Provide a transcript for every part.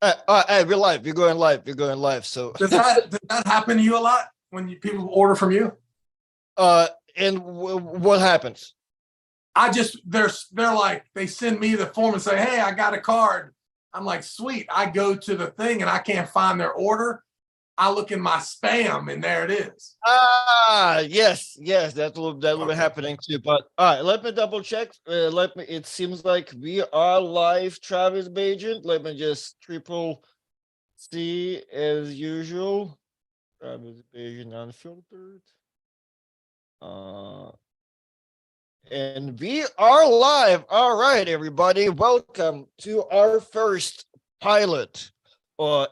Hey, we're live. We're going live. We're going live. So, Does that happen to you a lot when people order from you? uh, and what happens? I just they're like they send me the form and say, "Hey, I got a card." I'm like, "Sweet." I go to the thing and I can't find their order. I look in my spam and there it is. Yes, that will be Okay. happening too. But all right, let me double check. Let me. It seems like we are live, Travis Bagent. Let me just triple C as usual. Travis Bagent unfiltered. Uh, and we are live. All right, everybody. Welcome to our first pilot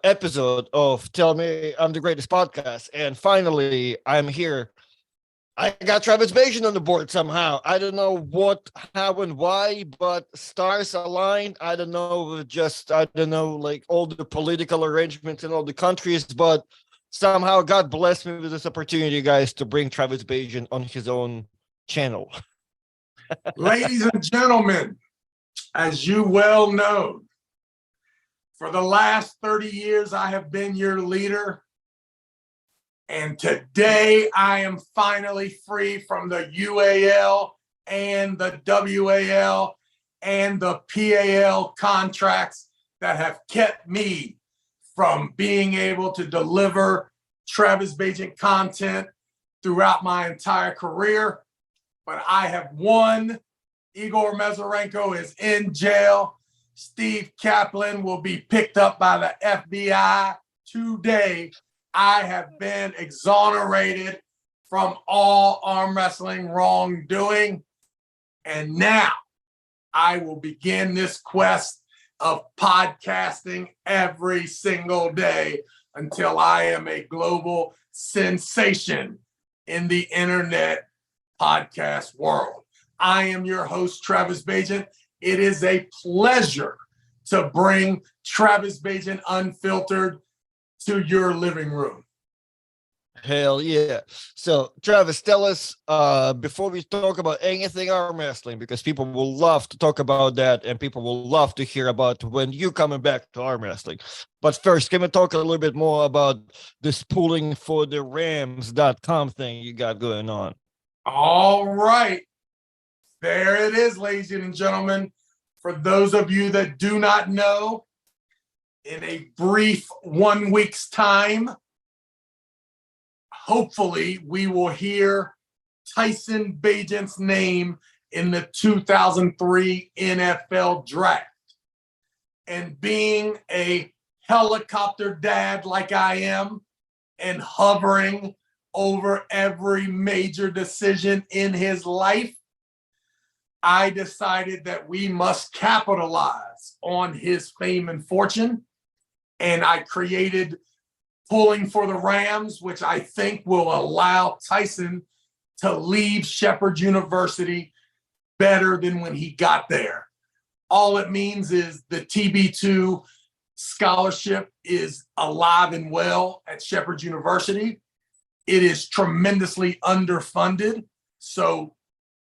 episode of Tell Me I'm the Greatest podcast. And finally, I'm here. I got Travis Bagent on the board somehow. I don't know what, how, and why, but stars aligned. I don't know, I don't know, like all the political arrangements in all the countries, but somehow God blessed me with this opportunity, guys, to bring Travis Bagent on his own channel. Ladies and gentlemen, as you well know, for the last 30 years I have been your leader. And today I am finally free from the UAL and the WAL and the PAL contracts that have kept me from being able to deliver Travis Bagent content throughout my entire career. But I have won. Igor Mazurenko is in jail. Steve Kaplan will be picked up by the FBI today. I have been exonerated from all arm wrestling wrongdoing. And now I will begin this quest of podcasting every single day until I am a global sensation in the internet podcast world. I am your host, Travis Bagent. It is a pleasure to bring Travis Bagent Unfiltered to your living room. Hell yeah. So, Travis, tell us before we talk about anything arm wrestling, because people will love to talk about that and people will love to hear about when you coming back to arm wrestling. But first, can we talk a little bit more about this pooling for the Rams.com thing you got going on? All right. There it is, ladies and gentlemen. For those of you that do not know, in a brief 1 week's time, hopefully we will hear Tyson Bagent's name in the 2003 NFL draft. And being a helicopter dad like I am and hovering over every major decision in his life, I decided that we must capitalize on his fame and fortune. And I created Pulling for the Rams, which I think will allow Tyson to leave Shepherd University better than when he got there. All it means is the TB2 scholarship is alive and well at Shepherd University. It is tremendously underfunded. So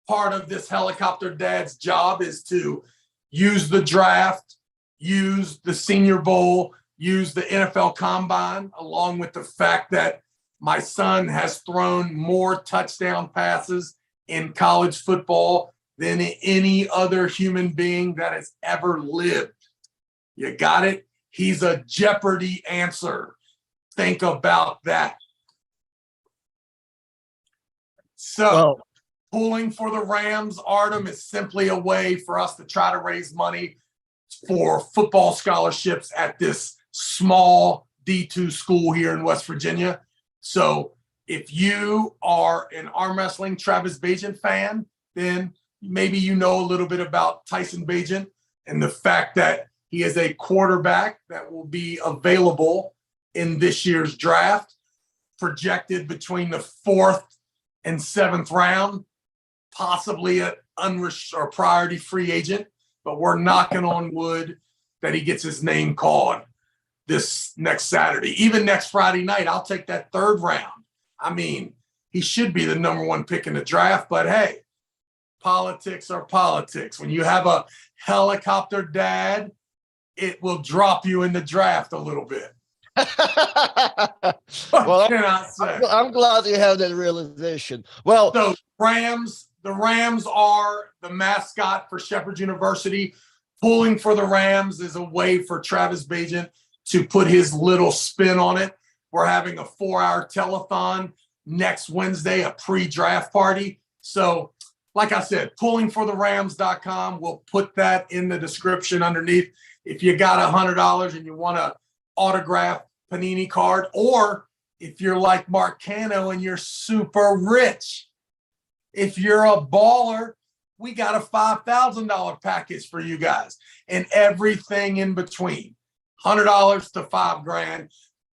part of this helicopter dad's job is to use the draft, use the Senior Bowl, use the NFL Combine, along with the fact that my son has thrown more touchdown passes in college football than any other human being that has ever lived. You got it? He's a Jeopardy answer. Think about that. So, Well, Pulling for the Rams, Artem, is simply a way for us to try to raise money for football scholarships at this small D2 school here in West Virginia. So if you are an arm wrestling Travis Bagent fan, then maybe you know a little bit about Tyson Bagent and the fact that he is a quarterback that will be available in this year's draft, projected between the 4th and 7th round, possibly an or priority free agent, but we're knocking on wood that he gets his name called this next Saturday. Even next Friday night, I'll take that 3rd round. I mean, he should be the number 1 pick in the draft, but hey, politics are politics. When you have a helicopter dad it will drop you in the draft a little bit. What Well, can I say? I'm glad you have that realization. Well, So the Rams are the mascot for Shepherd University. Pulling for the Rams is a way for Travis Bagent to put his little spin on it. We're having a 4-hour telethon next Wednesday, a pre-draft party. So, like I said, pullingfortherams.com. We'll put that in the description underneath. If you got $100 and you want to autograph Panini card, or if you're like Mark Cano and you're super rich, if you're a baller, we got a $5,000 package for you guys and everything in between, $100 to $5,000.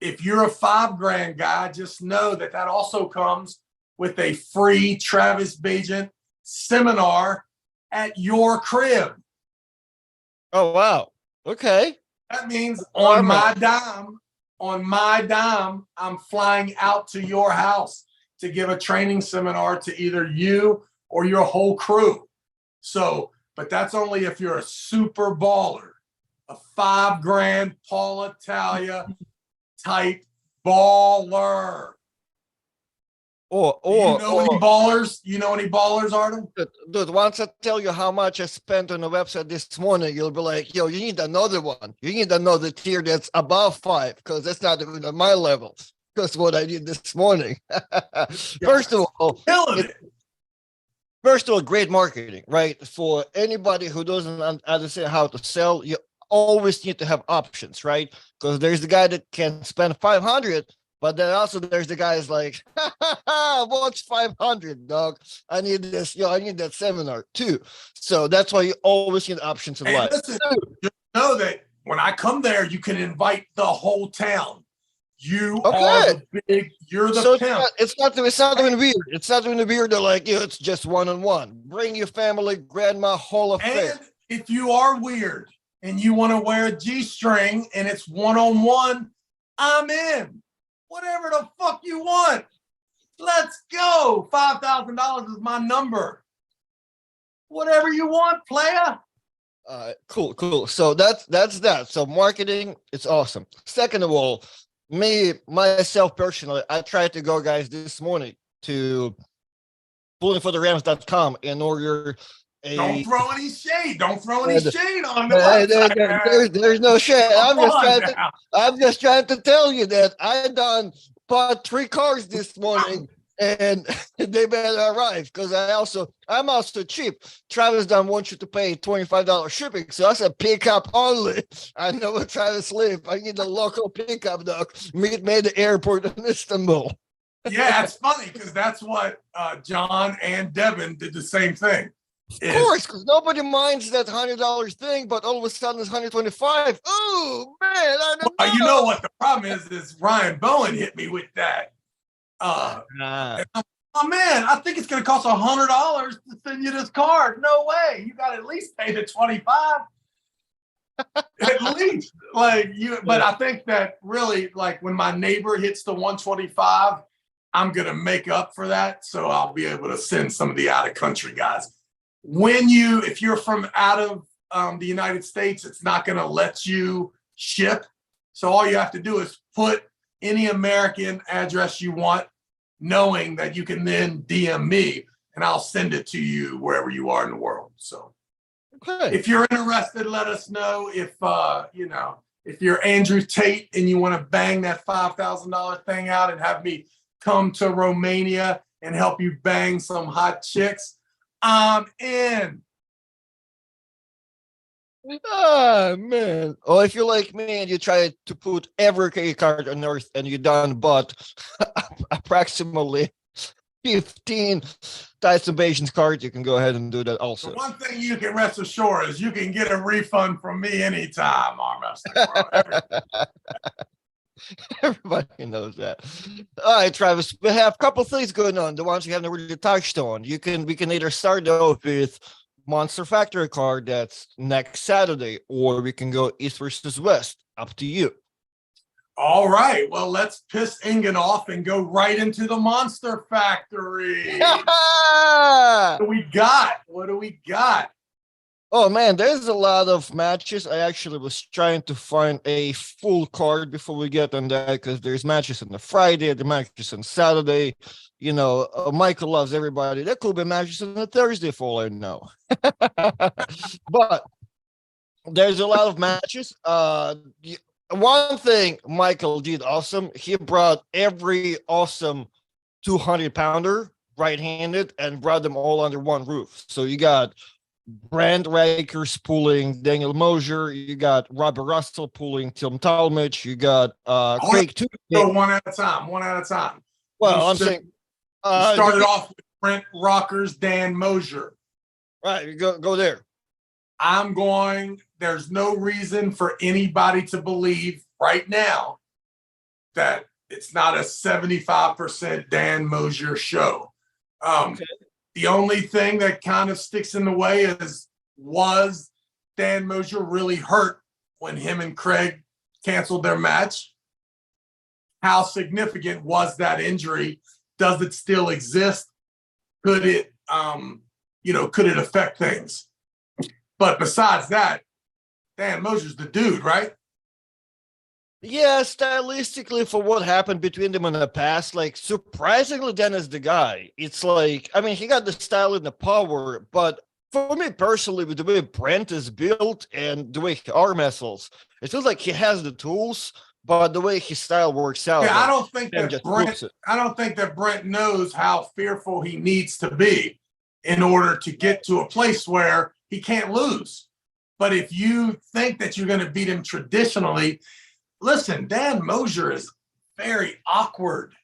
If you're a $5,000 guy, just know that that also comes with a free Travis Bagent seminar at your crib. oh wow, okay. That means on my dime, I'm flying out to your house to give a training seminar to either you or your whole crew. So, but that's only if you're a super baller, a $5,000 Paul Italia type baller. Or you know any ballers? You know any ballers, Artem? Dude, once I tell you how much I spent on the website this morning, you'll be like, yo, you need another one. You need another tier that's above 5, because that's not even at my level. Because what I did this morning. First of all, great marketing, right? For anybody who doesn't understand how to sell, you always need to have options, right? Because there's the guy that can spend 500, but then also there's the guys like, what's 500, dog? I need this, I need that seminar too. So that's why you always need options in life. Listen, you know that when I come there, you can invite the whole town. You are the big, you're the pimp. It's not even weird. It's not even weird. They're like, it's just one-on-one. Bring your family, grandma, whole affair. And if you are weird and you want to wear a G-string and it's one-on-one, I'm in. Whatever the fuck you want. Let's go. $5,000 is my number. Whatever you want, playa. Cool. So that's that. So marketing, it's awesome. Second of all, myself personally, I tried to go, guys, this morning to pullingfortherams.com in order. Don't throw any shade. Don't throw any shade on the website. There's no shade. I'm just trying to tell you that I bought 3 cars this morning, and they better arrive, because I'm also cheap. Travis don't want you to pay $25 shipping, so that's a pickup only. I know where Travis live. I need a local pickup, dog. Meet me at the airport in Istanbul. Yeah, it's funny because that's what John and Devin did the same thing. Of course, because nobody minds that $100 thing, but all of a sudden it's $125. Oh man, I don't know. You know what the problem is Ryan Bowen hit me with that. Oh man, I think it's gonna cost $100 to send you this card. No way. You gotta at least pay the $25. At least. But I think that really, like, when my neighbor hits the 125, I'm gonna make up for that. So I'll be able to send some of the out of country guys. If you're from out of the United States, it's not going to let you ship. So all you have to do is put any American address you want, knowing that you can then DM me and I'll send it to you wherever you are in the world. So if you're interested, let us know. If you're Andrew Tate and you want to bang that $5,000 thing out and have me come to Romania and help you bang some hot chicks, I'm in. Oh man. Or if you're like me and you try to put every credit card on earth and you done bought approximately 15 types of Bagent cards, you can go ahead and do that also. The one thing you can rest assured is you can get a refund from me anytime, arm wrestling. Everybody knows that. All right, Travis, we have a couple things going on. The ones we haven't really touched on. We can either start off with Monster Factory card that's next Saturday, or we can go East versus West. Up to you. All right. Well, let's piss Ingen off and go right into the Monster Factory. What do we got? Oh man, there's a lot of matches. I actually was trying to find a full card before we get on that because there's matches on the Friday, the matches on Saturday. Michael loves everybody. There could be matches on the Thursday for all I know. But there's a lot of matches. One thing Michael did awesome, he brought every awesome 200 pounder right handed and brought them all under one roof. So you got Brand Rakers pulling Daniel Mosier. You got Robert Russell pulling Tim Talmadge. You got I want Craig to Tuesday. go one at a time. One at a time. Well, I'm saying you started off with Brent Rockers, Dan Mosier. Right, you go there. I'm going. There's no reason for anybody to believe right now that it's not a 75% Dan Mosier show. Okay. The only thing that kind of sticks in the way was Dan Mosier really hurt when him and Craig canceled their match? How significant was that injury? Does it still exist? Could it, could it affect things? But besides that, Dan Mosier's the dude, right? Yeah, stylistically, for what happened between them in the past, like surprisingly, Dan is the guy. It's like, I mean, he got the style and the power, but for me personally, with the way Brent is built and the way he arm wrestles, it feels like he has the tools, but the way his style works out. Yeah, I don't think that Brent knows how fearful he needs to be in order to get to a place where he can't lose. But if you think that you're going to beat him traditionally, listen, Dan Mosier is very awkward,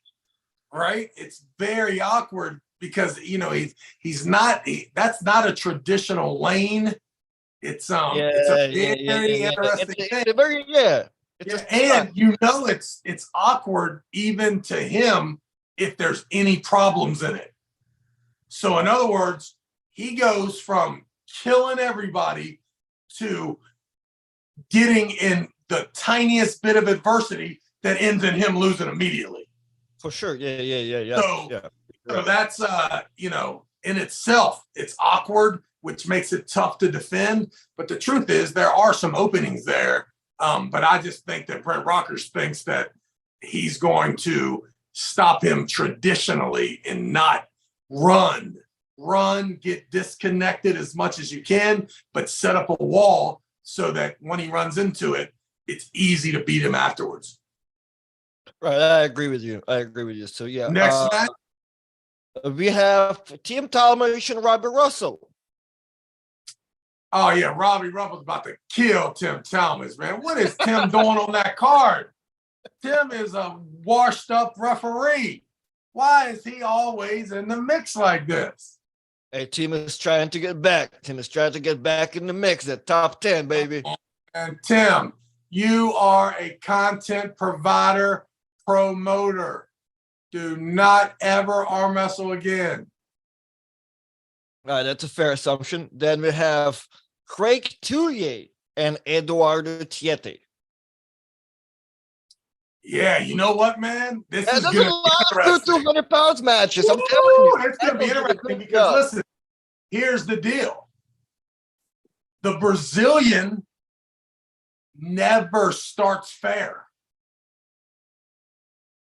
right? It's very awkward because he's not. That's not a traditional lane. It's it's a very interesting thing. It's awkward even to him if there's any problems in it. So in other words, he goes from killing everybody to getting in the tiniest bit of adversity that ends in him losing immediately. For sure. Yeah. So that's in itself, it's awkward, which makes it tough to defend. But the truth is there are some openings there. But I just think that Brent Rockers thinks that he's going to stop him traditionally and not run, get disconnected as much as you can, but set up a wall so that when he runs into it, it's easy to beat him afterwards. Right, I agree with you. So yeah. Next match, we have Tim Talmadge and Robert Russell. Oh yeah, Robbie Russell's about to kill Tim Talmadge, man. What is Tim doing on that card? Tim is a washed-up referee. Why is he always in the mix like this? Hey, Tim is trying to get back. Tim is trying to get back in the mix at top 10, baby. And Tim, you are a content provider, promoter. Do not ever arm wrestle again. All right, that's a fair assumption. Then we have Craig Tullier and Eduardo Tiete. Yeah, you know what, man? This is going to be interesting. 200 pounds matches. I'm telling you. It's going to be interesting because, listen, here's the deal. The Brazilian never starts fair.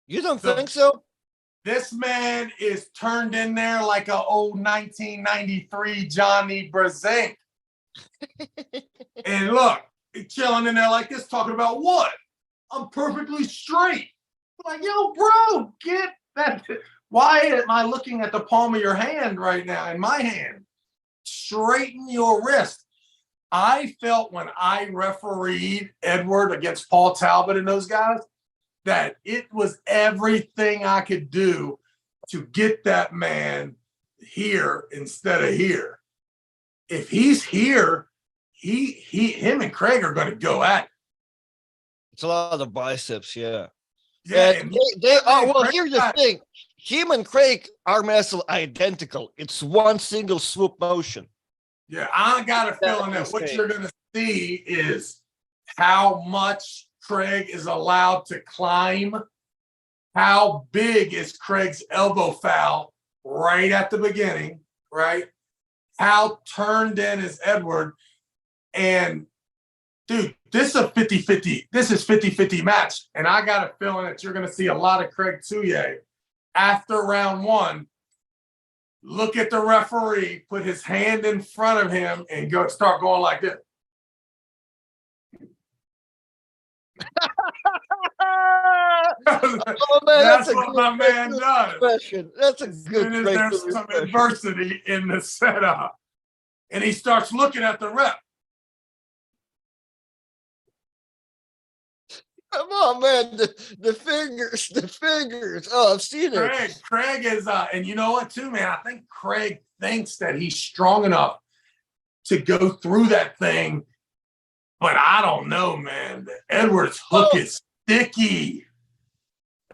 You don't think so? This man is turned in there like an old 1993 Johnny Brezink. And look, he's chilling in there like this, talking about what? I'm perfectly straight. I'm like, yo, bro, get that. Why am I looking at the palm of your hand right now in my hand? Straighten your wrist. I felt when I refereed Edward against Paul Talbot and those guys, that it was everything I could do to get that man here instead of here. If he's here, him and Craig are going to go at it. It's a lot of biceps, yeah. Yeah. Here's the thing. Him and Craig arm wrestle identical. It's one single swoop motion. Yeah, I got a feeling that what you're going to see is how much Craig is allowed to climb. How big is Craig's elbow foul right at the beginning, right? How turned in is Edward? And dude, this is a 50-50. This is 50-50 match. And I got a feeling that you're going to see a lot of Craig Touye after round one. Look at the referee, put his hand in front of him, and start going like this. Oh, man, that's what my man does. Expression. That's a as good. soon as there's some adversity in the setup, and he starts looking at the ref. Come on, man. The fingers. Oh, I've seen it. Craig is, and you know what, too, man? I think Craig thinks that he's strong enough to go through that thing, but I don't know, man. Edwards' hook is sticky.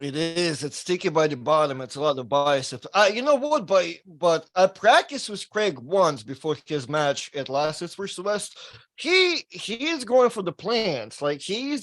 It is. It's sticky by the bottom. It's a lot of biceps. You know what? But I practiced with Craig once before his match at last versus West. He is going for the plans. Like he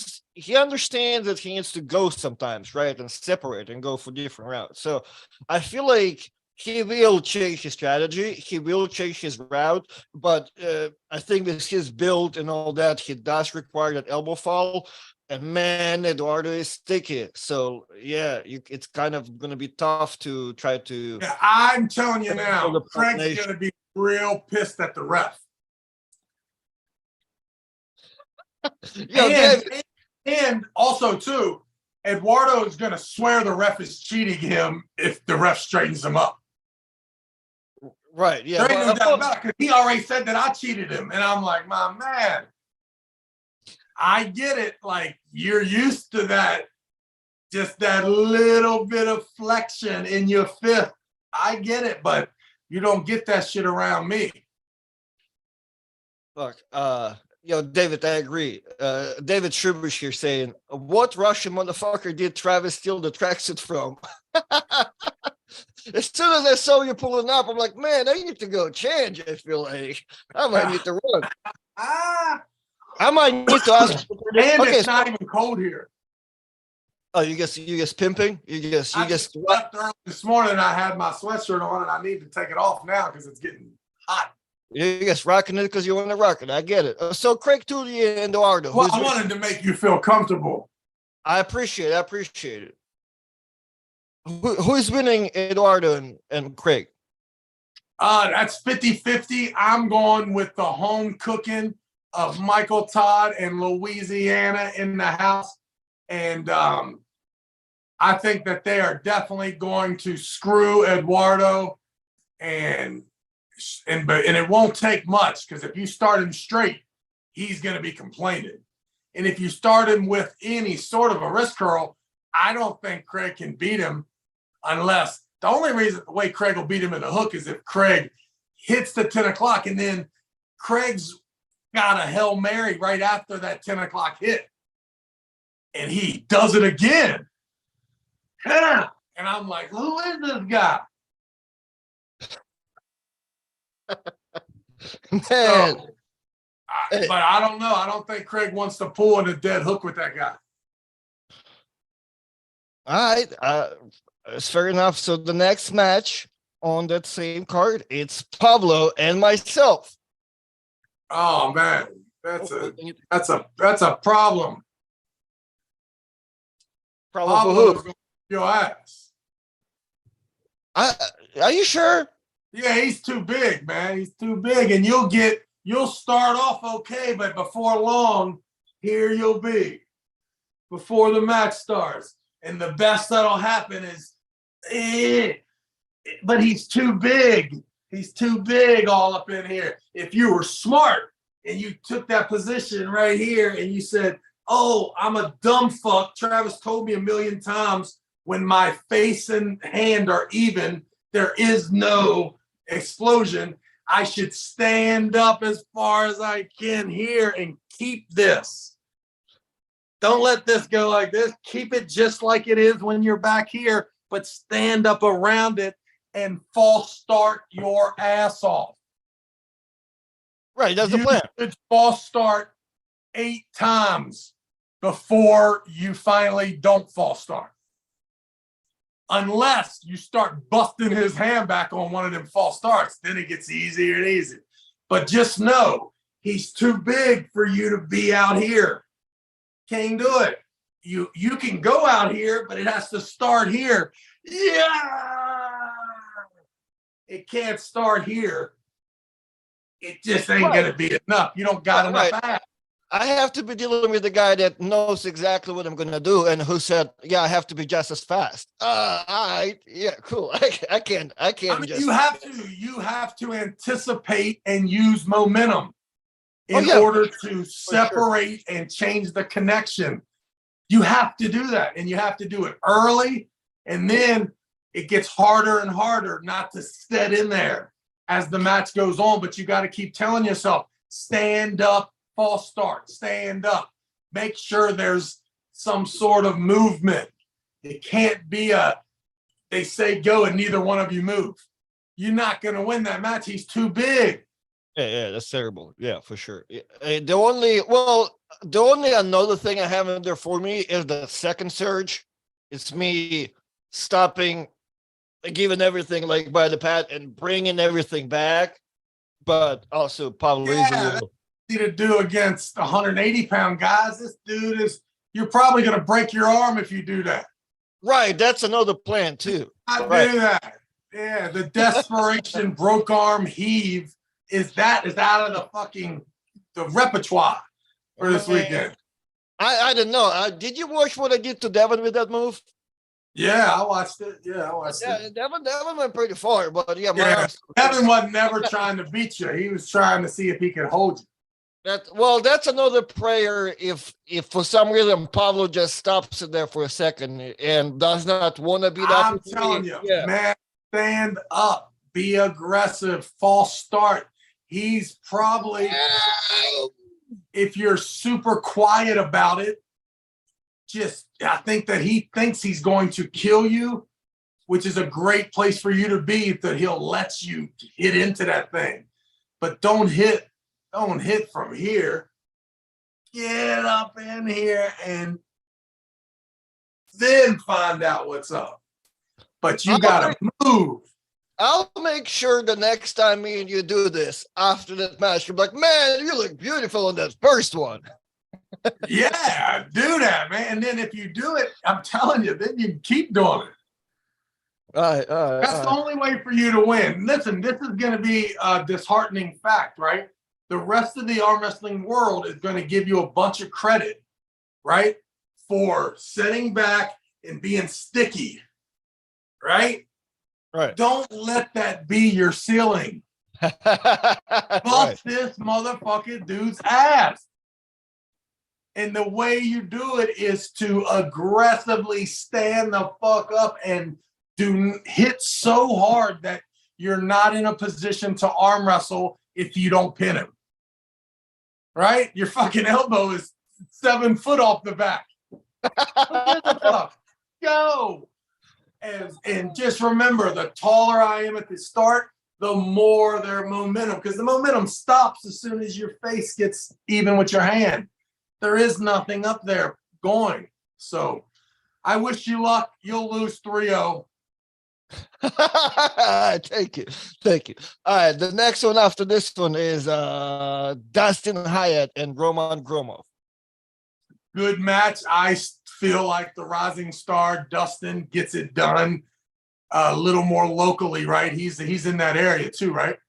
understands that he needs to go sometimes, right, and separate and go for different routes. So I feel like he will change his strategy. He will change his route. But I think with his build and all that, he does require that elbow fall. And man, Eduardo is sticky. So yeah, it's kind of going to be tough to try to. Yeah, I'm telling you now, Craig's going to be real pissed at the ref. And also too, Eduardo is going to swear the ref is cheating him if the ref straightens him up. Right. Yeah. There ain't no doubt about it, because he already said that I cheated him, and I'm like, my man. I get it. Like, you're used to that, just that little bit of flexion in your fifth. I get it, but you don't get that shit around me. Look, David, I agree. David Shubush here saying, what Russian motherfucker did Travis steal the tracksuit from? As soon as I saw you pulling up, I'm like, man, I need to go change. I feel like I might need to run. I might need to ask. And okay, it's not even cold here. Oh, you guess pimping? You guess left early this morning. I had my sweatshirt on, and I need to take it off now because it's getting hot. You guess rocking it because you want to rock it. I get it. So Craig Touye and Eduardo. Well, I wanted to make you feel comfortable. I appreciate it. Who is winning, Eduardo and Craig? That's 50-50. I'm going with the home cooking of Michael Todd and Louisiana in the house. And I think that they are definitely going to screw Eduardo, and it won't take much, because if you start him straight, he's going to be complaining. And if you start him with any sort of a wrist curl, I don't think Craig can beat him, unless the only reason the way Craig will beat him in the hook is if Craig hits the 10 o'clock and then Craig's got a Hail Mary right after that 10 o'clock hit, and he does it again. And I'm like, who is this guy? Man. So, but I don't know. I don't think Craig wants to pull in a dead hook with that guy. All right. It's fair enough. So the next match on that same card, it's Pablo and myself. Oh man, that's a problem. Pablo's gonna your ass. Are you sure? Yeah, he's too big, man. He's too big, and you'll start off okay, but before long, here you'll be before the match starts, and the best that'll happen is, but he's too big. He's too big all up in here. If you were smart and you took that position right here and you said, oh, I'm a dumb fuck. Travis told me a million times, when my face and hand are even, there is no explosion. I should stand up as far as I can here and keep this. Don't let this go like this. Keep it just like it is when you're back here, but stand up around it and false start your ass off. Right, that's the plan. You should false start 8 times before you finally don't false start. unless you start busting his hand back on one of them false starts. Then it gets easier and easier. But just know he's too big for you to be out here. Can't do it. You can go out here, but it has to start here. Yeah. It can't start here. It just ain't going to be enough. You don't got enough ass. I have to be dealing with the guy that knows exactly what I'm going to do and who said, yeah, I have to be just as fast. All right. Yeah, cool. I can't. I mean, you have to anticipate and use momentum in order to separate and change the connection. You have to do that, and you have to do it early, and then it gets harder and harder not to set in there as the match goes on, but you got to keep telling yourself, stand up, false start, stand up. Make sure there's some sort of movement. It can't be they say go and neither one of you move. You're not going to win that match. He's too big. Yeah, that's terrible. Yeah, for sure. The only another thing I have in there for me is the second surge. It's me stopping, giving everything like by the pad and bringing everything back, but also probably to do against 180-pound guys. This dude you're probably going to break your arm if you do that. Right, that's another plan too. I do that. Yeah, the desperation broke arm heave is out of the repertoire for this weekend. I don't know. Did you watch what I did to Devin with that move? Yeah, I watched it. It. Devin went pretty far, but Devin was never trying to beat you. He was trying to see if he could hold you. That's another prayer. If for some reason Pablo just stops it there for a second and does not want to beat up, I'm telling you, man, stand up, be aggressive, false start. He's probably, if you're super quiet about it, I think that he thinks he's going to kill you, which is a great place for you to be, that he'll let you hit into that thing. But don't hit from here. Get up in here and then find out what's up. But you got to move. I'll make sure the next time me and you do this, after that match, you're like, man, you look beautiful in that first one. Yeah, do that, man. And then if you do it, I'm telling you, then you keep doing it. That's the only way for you to win. Listen, this is going to be a disheartening fact, right? The rest of the arm wrestling world is going to give you a bunch of credit, right? For sitting back and being sticky, right? Right. Don't let that be your ceiling. Bust this motherfucking dude's ass. And the way you do it is to aggressively stand the fuck up and hit so hard that you're not in a position to arm wrestle if you don't pin him. Right? Your fucking elbow is 7 foot off the back. Go. And just remember, the taller I am at the start, the more their momentum, because the momentum stops as soon as your face gets even with your hand. There is nothing up there going. So I wish you luck. You'll lose 3-0. Thank you. All right, the next one after this one is Dustin Hyatt and Roman Gromov. Good match. I feel like the rising star Dustin gets it done a little more locally, right? He's in that area too, right?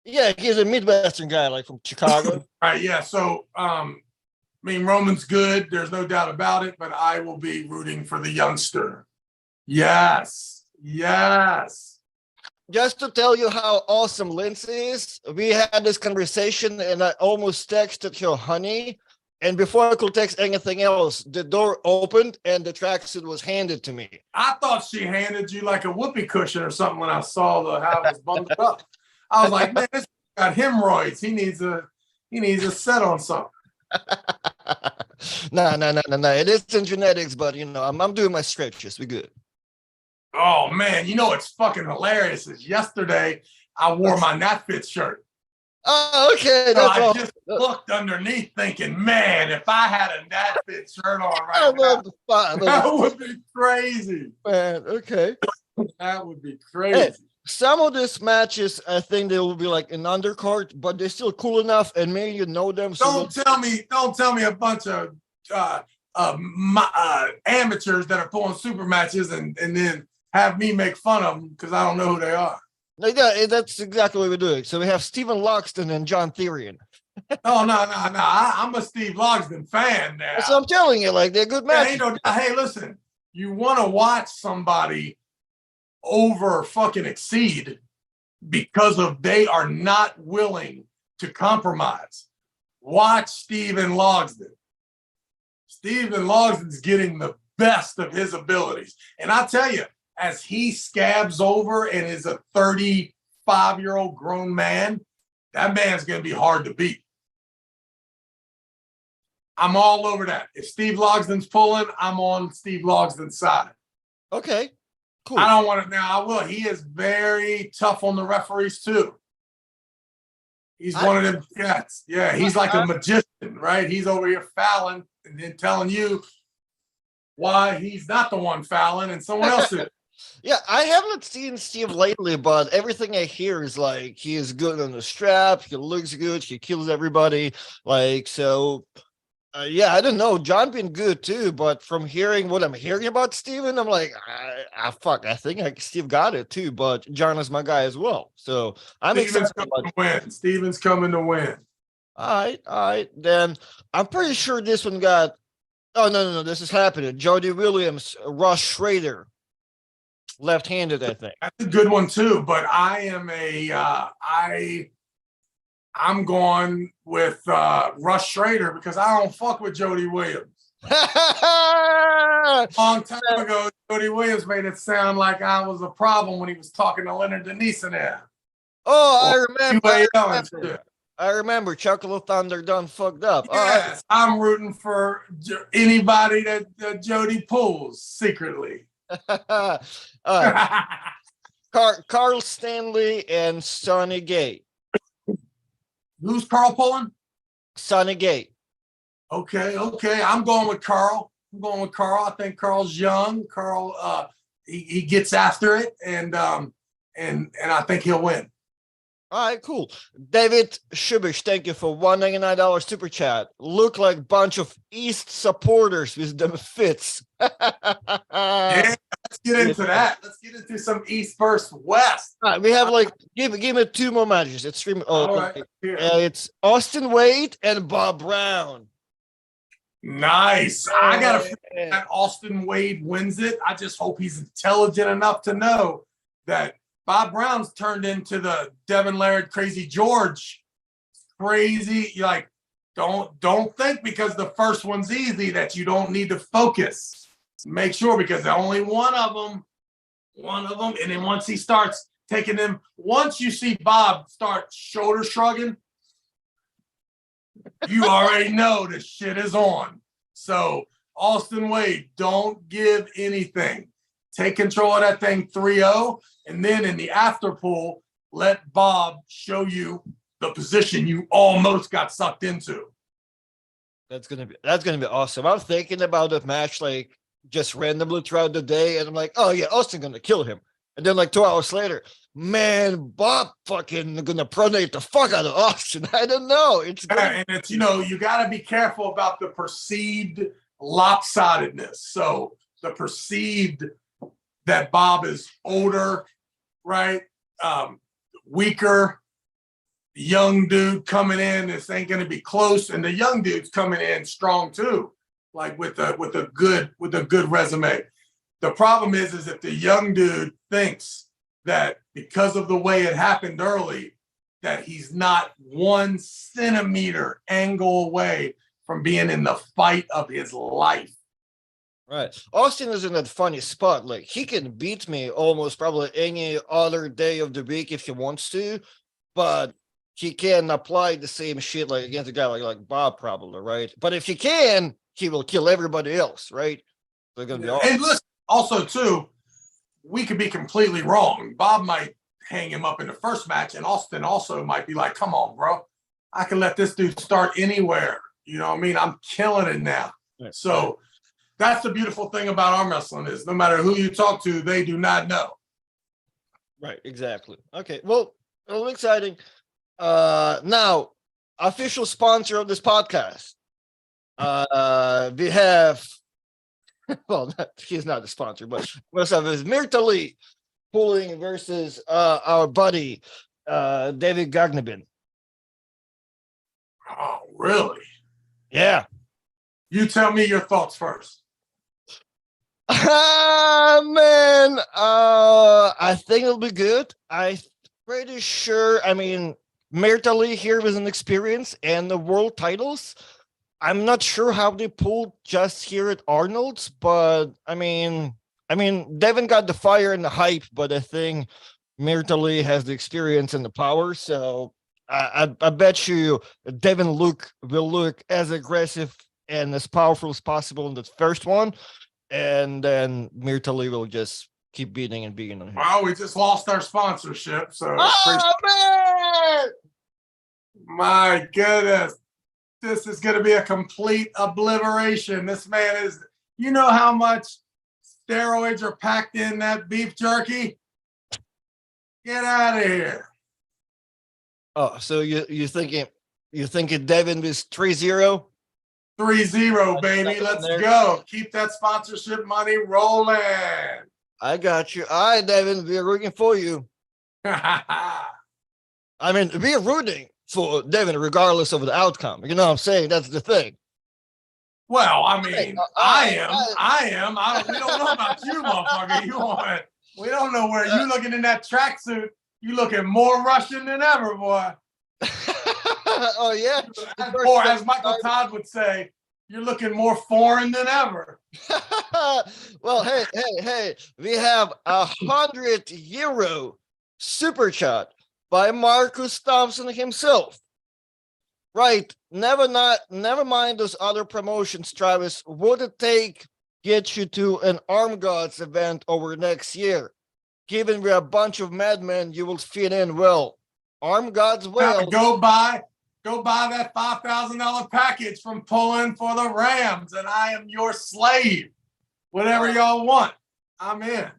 Yeah, he's a Midwestern guy, like from Chicago. Right, yeah. So Roman's good, there's no doubt about it, but I will be rooting for the youngster. Yes. Just to tell you how awesome Lindsay is, we had this conversation and I almost texted her honey. And before I could text anything else, the door opened and the tracksuit was handed to me. I thought she handed you like a whoopee cushion or something when I saw how it was bundled up. I was like, man, this got hemorrhoids. He needs a set on something. No. It isn't genetics, but I'm doing my stretches. We good. Oh man, it's fucking hilarious. Is yesterday I wore my Not Fit shirt. Oh, okay. So That's I all. just looked underneath thinking, man, if I had a that fit shirt on I right now, love the spot. I love that the would be crazy. man. Okay. That would be Hey, crazy. some of these matches, I think they will be like an undercard, but they're still cool enough, and maybe you know them. So Don't tell me a bunch of amateurs that are pulling super matches and then have me make fun of them because I don't know who they are. like that, that's exactly what we're doing. So we have Stephen Loxton and John Therian. Oh no. I'm a Steve Logsdon fan That's what now. I'm telling you. Like they're good Yeah, matches. hey, listen, you want to watch somebody over fucking exceed because of they are not willing to compromise. Watch Steven Logsdon. Steven Logsdon's getting the best of his abilities. And I tell you, as he scabs over and is a 35-year-old grown man, that man's going to be hard to beat. I'm all over that. If Steve Logsdon's pulling, I'm on Steve Logsdon's side. Okay, cool. I don't want it now. I will. He is very tough on the referees too. He's one of them cats. Yeah, he's like a magician, right? He's over here fouling and then telling you why he's not the one fouling and someone else is. Yeah, I haven't seen Steve lately, but everything I hear is like he is good on the strap. He looks good. He kills everybody. Like so. Yeah, I don't know. John been good too, but from hearing what I'm hearing about Steven, I'm like, fuck. I think Steve got it too, but John is my guy as well. So I'm Steven's excited. coming to win. Steven's coming to win. All right. Then I'm pretty sure this one got. Oh no, this is happening. Jody Williams, Russ Schrader, left-handed, I think. That's a good one too. But I'm going with Russ Schrader because I don't fuck with Jody Williams. Long time ago, Jody Williams made it sound like I was a problem when he was talking to Leonard Denise in there. Oh, I remember. Chocolate Thunder done fucked up. Yes, I'm rooting for anybody that Jody pulls secretly. All right. Carl Stanley and Sonny Gay. Who's Carl pulling? Sonny Gay. Okay. I'm going with Carl. I think Carl's young. Carl, he gets after it, and I think he'll win. All right, cool. David Shubish, thank you for $199 super chat. Look like bunch of East supporters with them fits. Yeah, let's get into that. Let's get into some East versus West. All right, we have like give me two more matches. It's three. All right, it's Austin Wade and Bob Brown. Nice. I got a feeling that Austin Wade wins it. I just hope he's intelligent enough to know that Bob Brown's turned into the Devin Laird Crazy George. Crazy. You're like, don't think because the first one's easy that you don't need to focus. Make sure because only one of them, and then once he starts taking them, once you see Bob start shoulder shrugging, you already know the shit is on. So Austin Wade, don't give anything. Take control of that thing 3-0. And then in the after pool, let Bob show you the position you almost got sucked into. That's gonna be awesome. I'm thinking about that match like just randomly throughout the day, and I'm like, oh yeah, Austin gonna kill him. And then like 2 hours later, man, Bob fucking gonna pronate the fuck out of Austin. I don't know. And it's you gotta be careful about the perceived lopsidedness. So the perceived that Bob is older, right? Weaker, young dude coming in. This ain't going to be close, and the young dude's coming in strong too, like with a good resume. The problem is if the young dude thinks that because of the way it happened early, that he's not 1 centimeter angle away from being in the fight of his life. Right. Austin is in that funny spot. Like he can beat me almost probably any other day of the week if he wants to, but he can apply the same shit like against a guy like Bob probably, right? But if he can, he will kill everybody else, right? They're gonna be awesome. And listen, also too, we could be completely wrong. Bob might hang him up in the first match. And Austin also might be like, come on, bro. I can let this dude start anywhere. You know what I mean? I'm killing it now. So that's the beautiful thing about arm wrestling is no matter who you talk to, they do not know. Right, exactly. Okay, well, exciting. Now, official sponsor of this podcast. We have, well, he's not the sponsor, but what's up is Mirtali Pooling versus our buddy David Gagnabin. Oh, really? Yeah. You tell me your thoughts first. Man, I think it'll be good. I'm pretty sure. I mean, Mirtali here was an experience and the world titles. I'm not sure how they pulled just here at Arnold's, but I mean, Devin got the fire and the hype, but I think Mirtali has the experience and the power. So I bet you Devin will look as aggressive and as powerful as possible in the first one, and then Mirtali will just keep beating and beating on him. Well, we just lost our sponsorship, so man! My goodness. This is going to be a complete obliteration. This man is, you know how much steroids are packed in that beef jerky? Get out of here. Oh, so you thinking Devin is 3-0? 3-0, baby. Let's go. Keep that sponsorship money rolling. I got you. All right, Devin, we're rooting for you. I mean, we're rooting for Devin regardless of the outcome. You know what I'm saying? That's the thing. Well, I mean, I am. We don't know about you, motherfucker. We don't know where you looking in that tracksuit. You looking more Russian than ever, boy. Oh, yeah. Or as Michael Todd would say, you're looking more foreign than ever. Well, hey. We have €100 super chat by Marcus Thompson himself. Right. Never mind those other promotions, Travis. Would it get you to an Arm Gods event over next year? Given we're a bunch of madmen, you will fit in well. Arm Gods will. Go buy that $5,000 package from Poland for the Rams, and I am your slave. Whatever y'all want, I'm in.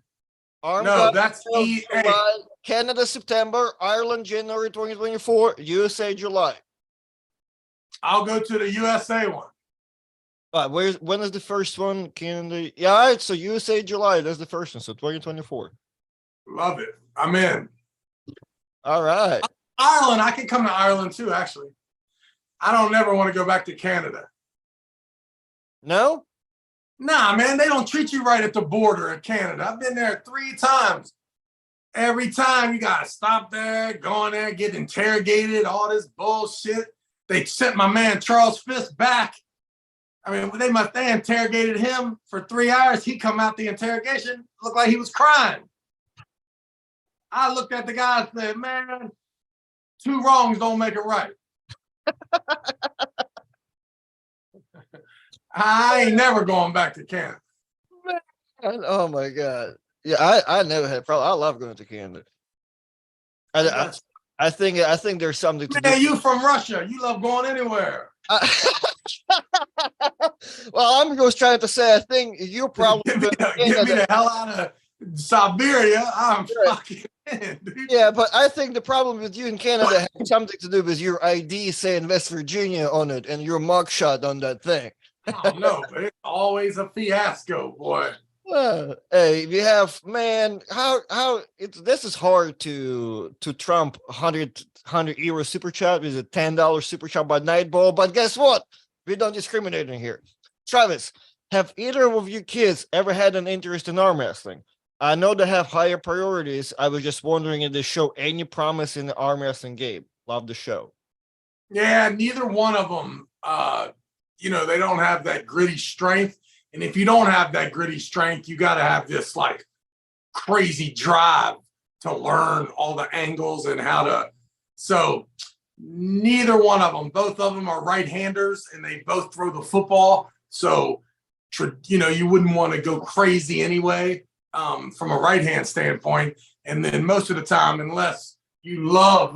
That's EA. Canada, September. Ireland, January 2024. USA, July. I'll go to the USA one. When is the first one? Canada. Yeah, all right. So USA, July. That's the first one. So 2024. Love it. I'm in. All right. Ireland. I can come to Ireland too, actually. I don't never want to go back to Canada. No? Nah, man. They don't treat you right at the border in Canada. I've been there 3 times. Every time you got to stop there, go in there, get interrogated, all this bullshit. They sent my man Charles Fisk back. I mean, they interrogated him for 3 hours. He come out the interrogation, looked like he was crying. I looked at the guy and said, man, 2 wrongs don't make it right. I ain't never going back to Canada. Man, oh my God. Yeah, I never had problem. I love going to Canada. I think there's something to do. Man, you from Russia. You love going anywhere. Well, I'm just trying to say, I think you probably get me the hell out of Siberia. I'm fucking in, dude. Yeah, but I think the problem with you in Canada has something to do with your ID saying West Virginia on it and your mugshot on that thing. I don't know, but it's always a fiasco, boy. Hey, we have, man, this is hard to trump €100 super chat with a $10 super chat by Nightball, but guess what? We don't discriminate in here. Travis, have either of you kids ever had an interest in arm wrestling? I know they have higher priorities. I was just wondering if they show any promise in the arm wrestling game. Love the show. Yeah, neither one of them, they don't have that gritty strength. And if you don't have that gritty strength, you got to have this like crazy drive to learn all the angles and how to. So neither one of them, both of them are right-handers and they both throw the football. So, you wouldn't want to go crazy anyway from a right-hand standpoint. And then most of the time, unless you love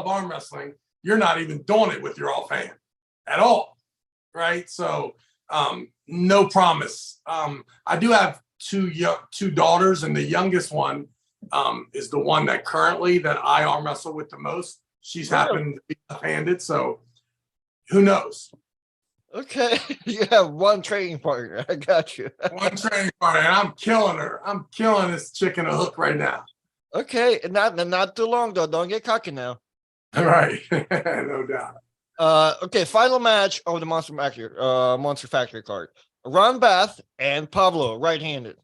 arm wrestling, you're not even doing it with your offhand at all, right? So no promise. I do have two daughters, and the youngest one is the one that currently that I arm wrestle with the most. She's happened to be left-handed, so who knows? Okay, you have one training partner. I got you. One training partner, and I'm killing her. I'm killing this chick in a hook right now. Okay, not too long though. Don't get cocky now. Right, no doubt. Okay, final match of the Monster Factory card. Ron Bath and Pablo, right-handed.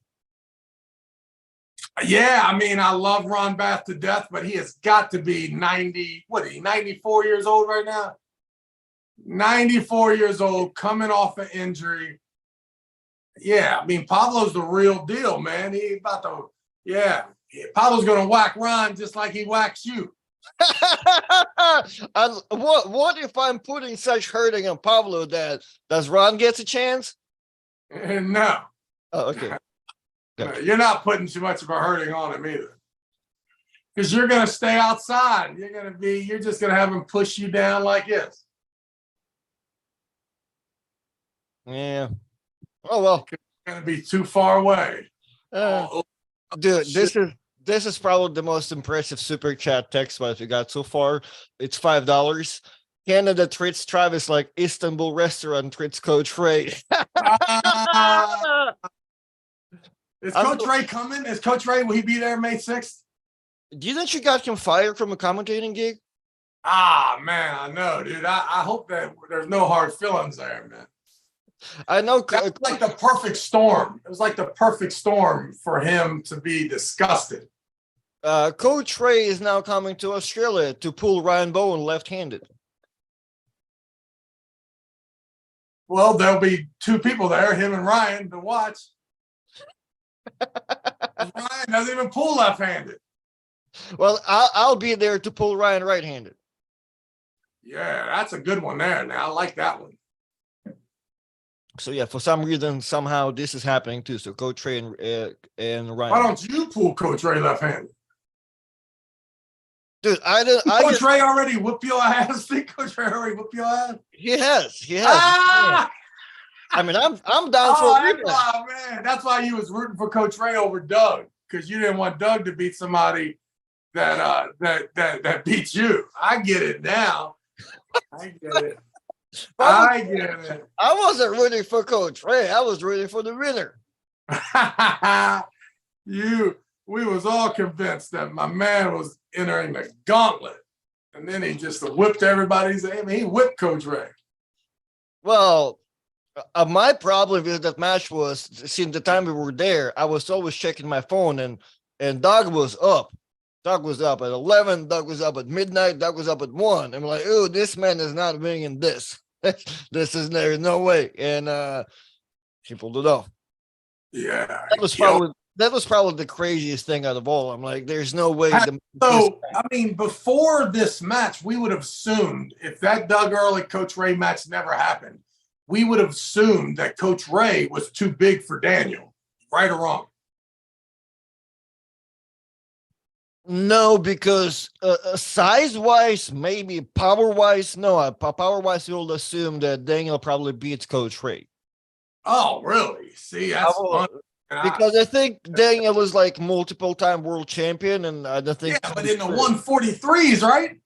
Yeah, I mean, I love Ron Bath to death, but he has got to be 90, what is he, 94 years old right now? 94 years old, coming off an injury. Yeah, I mean, Pablo's the real deal, man. He about to, Pablo's going to whack Ron just like he whacks you. And what if I'm putting such hurting on Pablo that does Ron gets a chance? No. Oh, okay. No, you're not putting too much of a hurting on him either. Because you're going to stay outside. You're just going to have him push you down like this. Yeah. Oh, well. It's going to be too far away. Dude, this is probably the most impressive super chat text message we got so far. It's $5. Canada treats Travis like Istanbul restaurant treats Coach Ray. Is Coach Ray coming? Is Coach Ray, will he be there May 6th? Do you think you got him fired from a commentating gig? Ah, man, I know, dude. I hope that there's no hard feelings there, man. I know. That was like the perfect storm. It was like the perfect storm for him to be disgusted. Coach Ray is now coming to Australia to pull Ryan Bowen left-handed. Well, there'll be two people there, him and Ryan, to watch. Ryan doesn't even pull left-handed. Well, I'll be there to pull Ryan right-handed. Yeah, that's a good one there. Now, I like that one. So yeah, for some reason, somehow this is happening too. So Coach Ray and Ryan. Why don't you pull Coach Ray left-handed? Dude, Coach Ray already whoop your ass. Think Coach Ray already whoop your ass? He has. Ah! I mean, I'm down for a rematch. Man, that's why you was rooting for Coach Ray over Doug, because you didn't want Doug to beat somebody that beats you. I get it now. I get it. I wasn't rooting for Coach Ray. I was rooting for the winner. We was all convinced that my man was entering the gauntlet, and then he just whipped everybody's. I mean, he whipped Coach Ray. Well, my problem with that match was, since the time we were there, I was always checking my phone, and Doug was up. Doug was up at 11. Doug was up at midnight. Doug was up at 1. I'm like, oh, this man is not winning this. There's no way. And he pulled it off. Yeah. That was probably the craziest thing out of all. I'm like, there's no way. I mean, before this match, we would have assumed, if that Doug Early Coach Ray match never happened, we would have assumed that Coach Ray was too big for Daniel. Right or wrong? No, because size-wise, maybe. Power-wise, no. Power-wise, you'll assume that Daniel probably beats Coach Ray. Oh, really? See, that's fun. Because I think Daniel was like multiple-time world champion, and I don't think. Yeah, but in the 143s, right?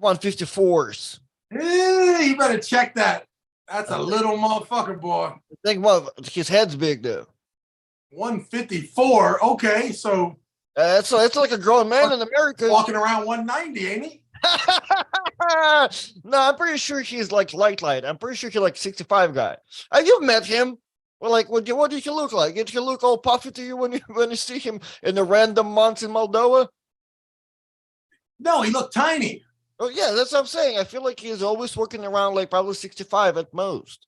154s. You better check that. That's a little motherfucker, boy. Think about his head's big though. 154. Okay, so. So it's like a grown man in America. Walking around 190, ain't he? No, I'm pretty sure he's like light. I'm pretty sure he's like 65 guy. Have you met him? Well, like, what did he look like? Did he look all puffy to you when you see him in the random months in Moldova? No, he looked tiny. Oh yeah, that's what I'm saying. I feel like he's always walking around like probably 65 at most.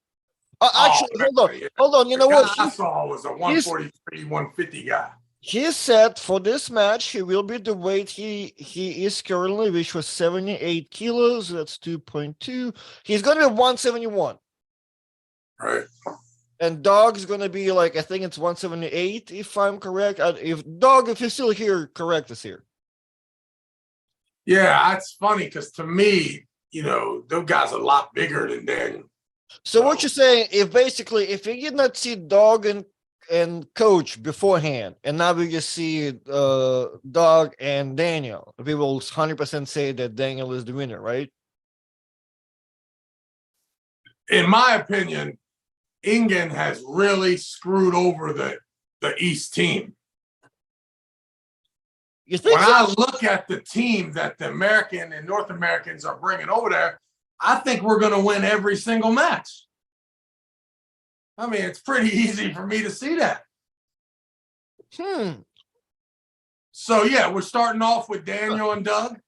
Actually, hold on. You know what? I saw was a 143, 150 guy. He said for this match, he will be the weight he is currently, which was 78 kilos. That's 2.2. He's going to be 171. Right. And Dog's gonna be like, I think it's 178, if I'm correct. If Dog, if you're still here, correct us here. Yeah, that's funny because to me, those guys are a lot bigger than Daniel. So what you're saying, if basically if you did not see Dog and Coach beforehand, and now we just see Dog and Daniel, we will 100% say that Daniel is the winner, right? In my opinion, Ingen has really screwed over the East team. You think When so? I look at the team that the American and North Americans are bringing over there, I think we're going to win every single match. I mean, it's pretty easy for me to see that. So, yeah, we're starting off with Daniel and Doug.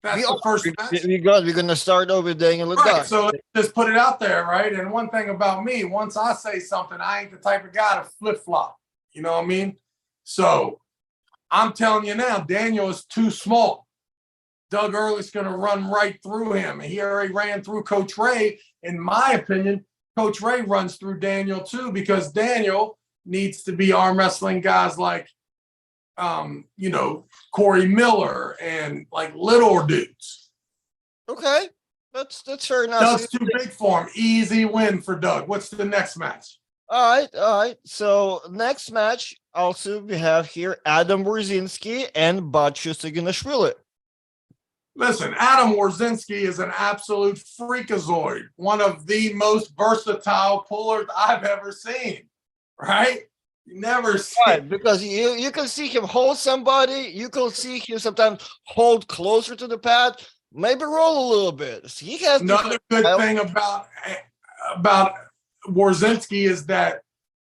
That's the first match. We're gonna start over with Daniel and Right, Doug. so let's just put it out there, right? And one thing about me, once I say something, I ain't the type of guy to flip-flop. You know what I mean? So I'm telling you now, Daniel is too small. Doug Ehrlich's going to run right through him. And he already ran through Coach Ray. In my opinion, Coach Ray runs through Daniel too, because Daniel needs to be arm wrestling guys like, Corey Miller and like little dudes. Okay, that's fair enough. Doug's too big for him. Easy win for Doug. What's the next match? All right. So next match, also we have here Adam Wierzinski and Batya Saginashvili. Listen, Adam Wierzinski is an absolute freakazoid, one of the most versatile pullers I've ever seen. Right? You never see. Right, because you can see him hold somebody, you can see him sometimes hold closer to the pad, maybe roll a little bit. He has another good thing about Wierzinski is that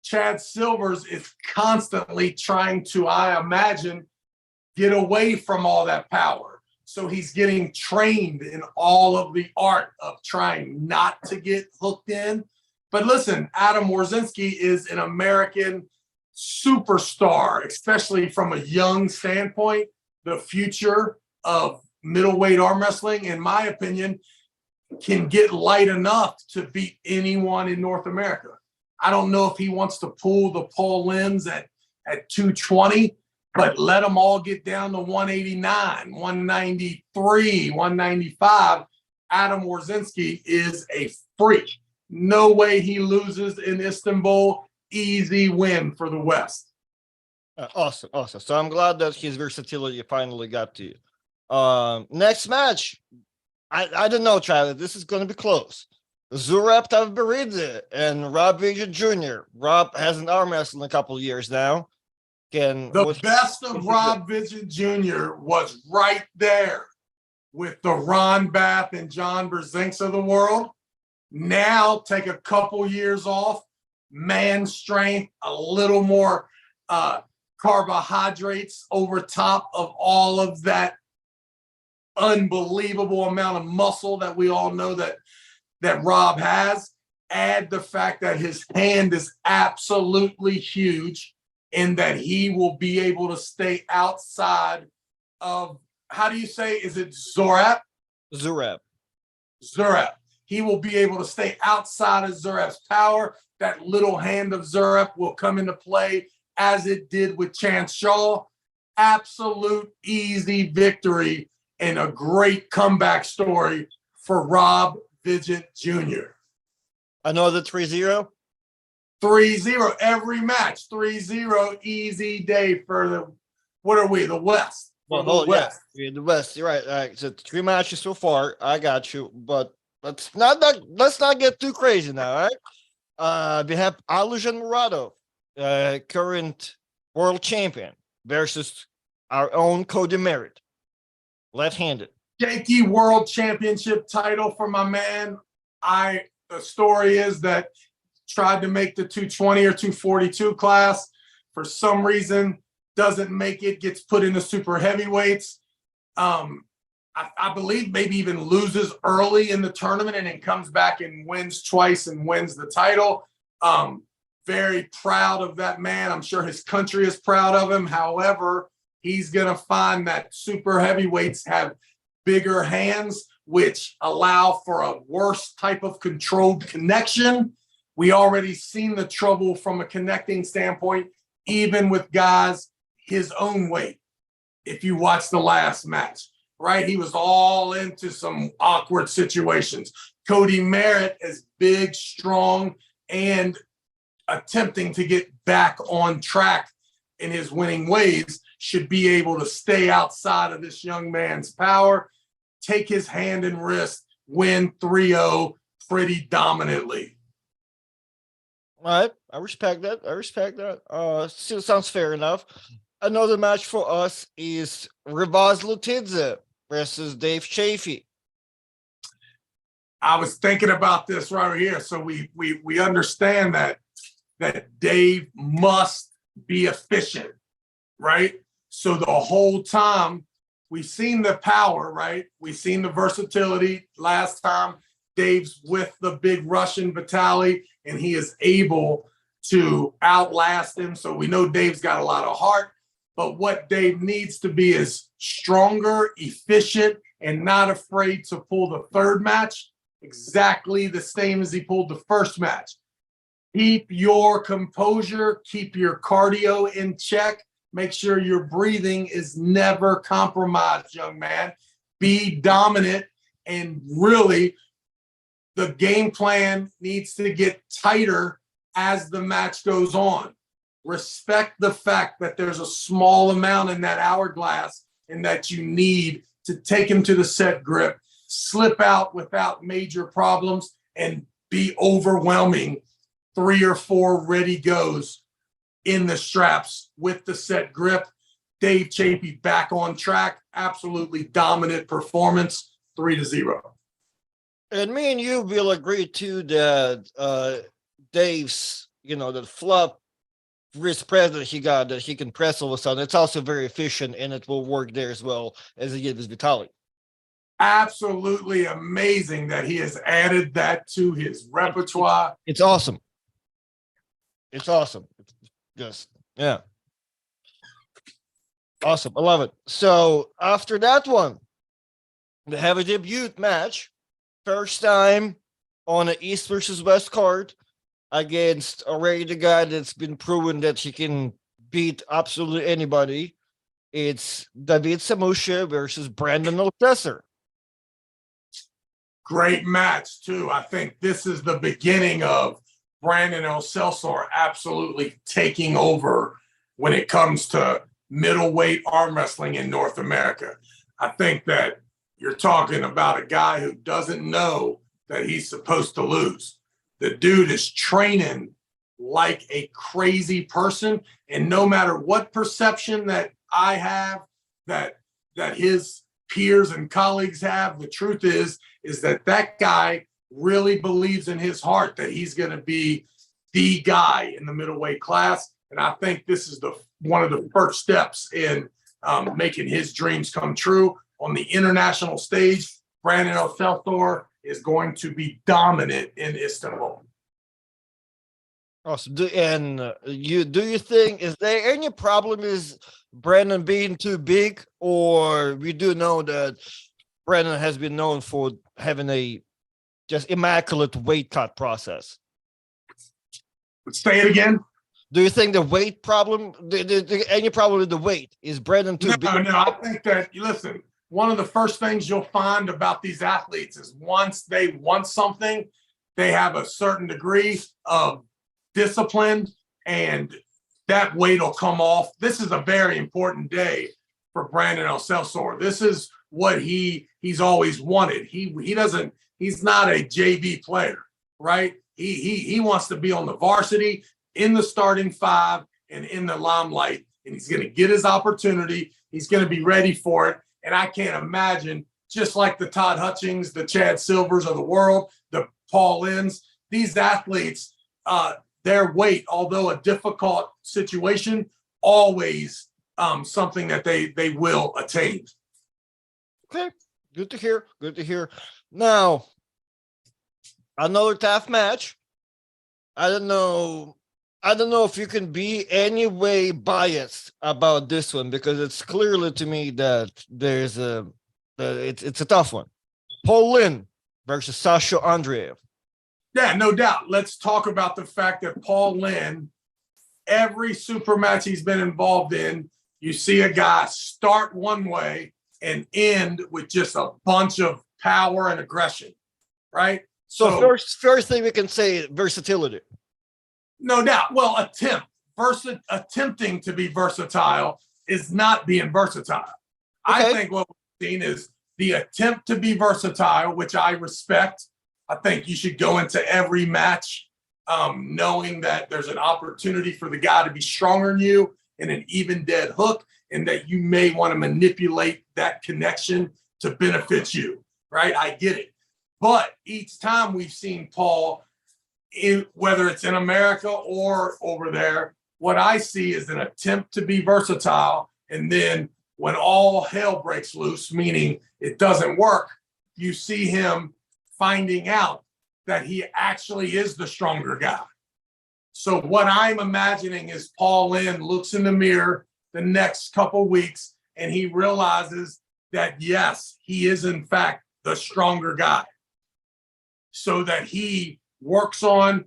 Chad Silvers is constantly trying to, I imagine, get away from all that power. So he's getting trained in all of the art of trying not to get hooked in. But listen, Adam Wierzinski is an American superstar, especially from a young standpoint. The future of middleweight arm wrestling, in my opinion, can get light enough to beat anyone in North America. I don't know if he wants to pull the Paul Lynns at 220, but let them all get down to 189, 193, 195. Adam Wierzinski is a freak. No way he loses in Istanbul. Easy win for the West. Awesome. So I'm glad that his versatility finally got to you. Next match, I don't know, Travis. This is going to be close. Zurab Tavberidze and Rob Bagent Jr. Rob hasn't arm wrestled in a couple of years now. The best of Rob Bagent Jr. was right there with the Ron Bath and John Brzezinks of the world. Now take a couple years off, man strength, a little more carbohydrates over top of all of that unbelievable amount of muscle that we all know that Rob has. Add the fact that his hand is absolutely huge and that he will be able to stay outside of, how do you say, is it Zurab? Zurab. He will be able to stay outside of Zurab's power. That little hand of Zurab will come into play as it did with Chance Shaw. Absolute easy victory and a great comeback story for Rob Bagent Jr. Another 3-0? 3-0 every match. 3-0, easy day for the, what are we, the West? Well, West. Yeah, the West. You're right. All right. So 3 matches so far. I got you. But let's not get too crazy now, all right? We have Alujan Muradov, current world champion, versus our own Cody Merritt, left-handed. Yankee World Championship title for my man. The story is that tried to make the 220 or 242 class. For some reason, doesn't make it, gets put in the super heavyweights. I believe maybe even loses early in the tournament and then comes back and wins twice and wins the title. Very proud of that man. I'm sure his country is proud of him. However, he's going to find that super heavyweights have bigger hands which allow for a worse type of controlled connection. We already seen the trouble from a connecting standpoint, even with guys his own weight. If you watch the last match, right? He was all into some awkward situations. Cody Merritt is big, strong, and attempting to get back on track in his winning ways, should be able to stay outside of this young man's power, take his hand and wrist, win 3-0 pretty dominantly. All right, I respect that. Still sounds fair enough. Another match for us is Rivaz Lutidze versus Dave Chafee. I was thinking about this right here. So we understand that Dave must be efficient, right? So the whole time we've seen the power, right? We've seen the versatility. Last time Dave's with the big Russian Vitaly, and he is able to outlast him. So we know Dave's got a lot of heart, but what Dave needs to be is stronger, efficient, and not afraid to pull the third match exactly the same as he pulled the first match. Keep your composure, keep your cardio in check. Make sure your breathing is never compromised, young man. Be dominant, and really the game plan needs to get tighter as the match goes on. Respect the fact that there's a small amount in that hourglass and that you need to take him to the set grip, slip out without major problems, and be overwhelming 3 or 4 ready goes in the straps with the set grip. Dave Chafee back on track. Absolutely dominant performance, 3-0. And me and you will agree too that Dave's, the flop wrist press that he got, that he can press all of a sudden, it's also very efficient, and it will work there as well as he did with Vitaly. Absolutely amazing that he has added that to his repertoire. It's awesome. It's awesome. It's just, yeah. Awesome. I love it. So after that one, we have a debut match. First time on an East versus West card against already the guy that's been proven that he can beat absolutely anybody. It's David Samusha versus Brandon Olcesser. Great match, too. I think this is the beginning of Brandon Olcesser absolutely taking over when it comes to middleweight arm wrestling in North America. I think that you're talking about a guy who doesn't know that he's supposed to lose. The dude is training like a crazy person, and no matter what perception that I have, that his peers and colleagues have, the truth is that guy really believes in his heart that he's going to be the guy in the middleweight class. And I think this is one of the first steps in making his dreams come true. On the international stage, Brandon Olcesser is going to be dominant in Istanbul. Awesome. Do you think, is there any problem is Brandon being too big, or we do know that Brandon has been known for having a just immaculate weight cut process? Say it again. Do you think the weight problem, any problem with the weight, is Brandon too big? No, I think that, listen, one of the first things you'll find about these athletes is once they want something, they have a certain degree of discipline, and that weight will come off. This is a very important day for Brandon Olcesser. This is what he's always wanted. He's not a JV player, right? He wants to be on the varsity, in the starting 5, and in the limelight, and he's going to get his opportunity. He's going to be ready for it. And I can't imagine, just like the Todd Hutchings, the Chad Silvers of the world, the Paul Lynns, these athletes, their weight, although a difficult situation, always something that they will attain. Okay, good to hear. Good to hear. Now, another tough match. I don't know if you can be any way biased about this one, because it's clearly to me that there's it's a tough one. Paul Lynn versus Sasha Andreev. Yeah, no doubt. Let's talk about the fact that Paul Lynn, every super match he's been involved in, you see a guy start one way and end with just a bunch of power and aggression, right? So first thing we can say, versatility. No doubt. Well, attempting to be versatile is not being versatile. Okay. I think what we've seen is the attempt to be versatile, which I respect. I think you should go into every match knowing that there's an opportunity for the guy to be stronger than you in an even dead hook, and that you may want to manipulate that connection to benefit you, right? I get it. But each time we've seen Paul, whether it's in America or over there, what I see is an attempt to be versatile. And then when all hell breaks loose, meaning it doesn't work, you see him finding out that he actually is the stronger guy. So what I'm imagining is Paul Lynn looks in the mirror the next couple weeks and he realizes that, yes, he is in fact the stronger guy. So that he works on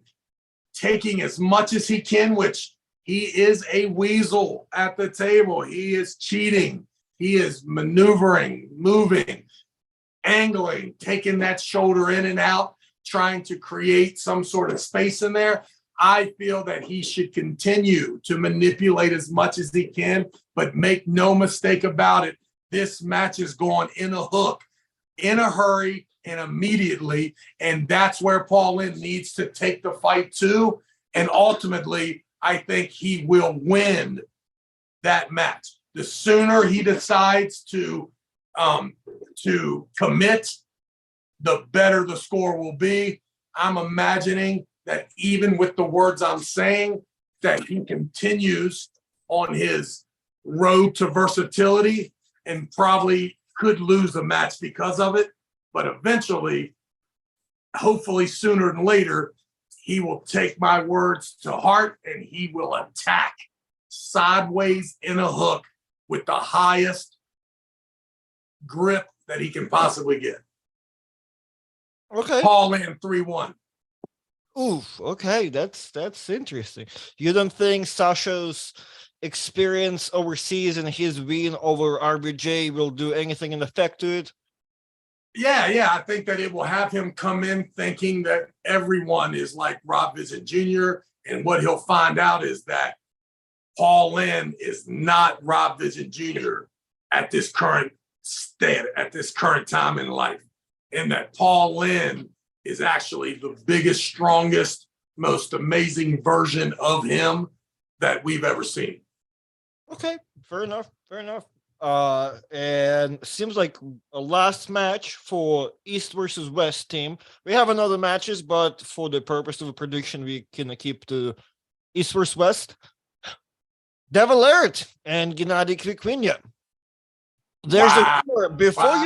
taking as much as he can, which he is a weasel at the table. He is cheating. He is maneuvering, moving, angling, taking that shoulder in and out, trying to create some sort of space in there. I feel that he should continue to manipulate as much as he can, but make no mistake about it. This match is going in a hook, in a hurry, and immediately. And that's where Paul Lynn needs to take the fight to. And ultimately, I think he will win that match. The sooner he decides to commit, the better the score will be. I'm imagining that even with the words I'm saying, that he continues on his road to versatility and probably could lose the match because of it. But eventually, hopefully sooner than later, he will take my words to heart and he will attack sideways in a hook with the highest grip that he can possibly get. Okay. Paul Lynn 3-1. Oof. Okay, that's interesting. You don't think Sasha's experience overseas and his win over RBJ will do anything in effect to it? Yeah. I think that it will have him come in thinking that everyone is like Rob Vigent Jr. And what he'll find out is that Paul Lynn is not Rob Vigent Jr. at this current state, at this current time in life. And that Paul Lynn is actually the biggest, strongest, most amazing version of him that we've ever seen. Okay, fair enough. And seems like a last match for East versus West team. We have another matches, but for the purpose of a prediction, we can keep the East versus West. Devin Laird and Gennady Krikvinya. There's a rumor before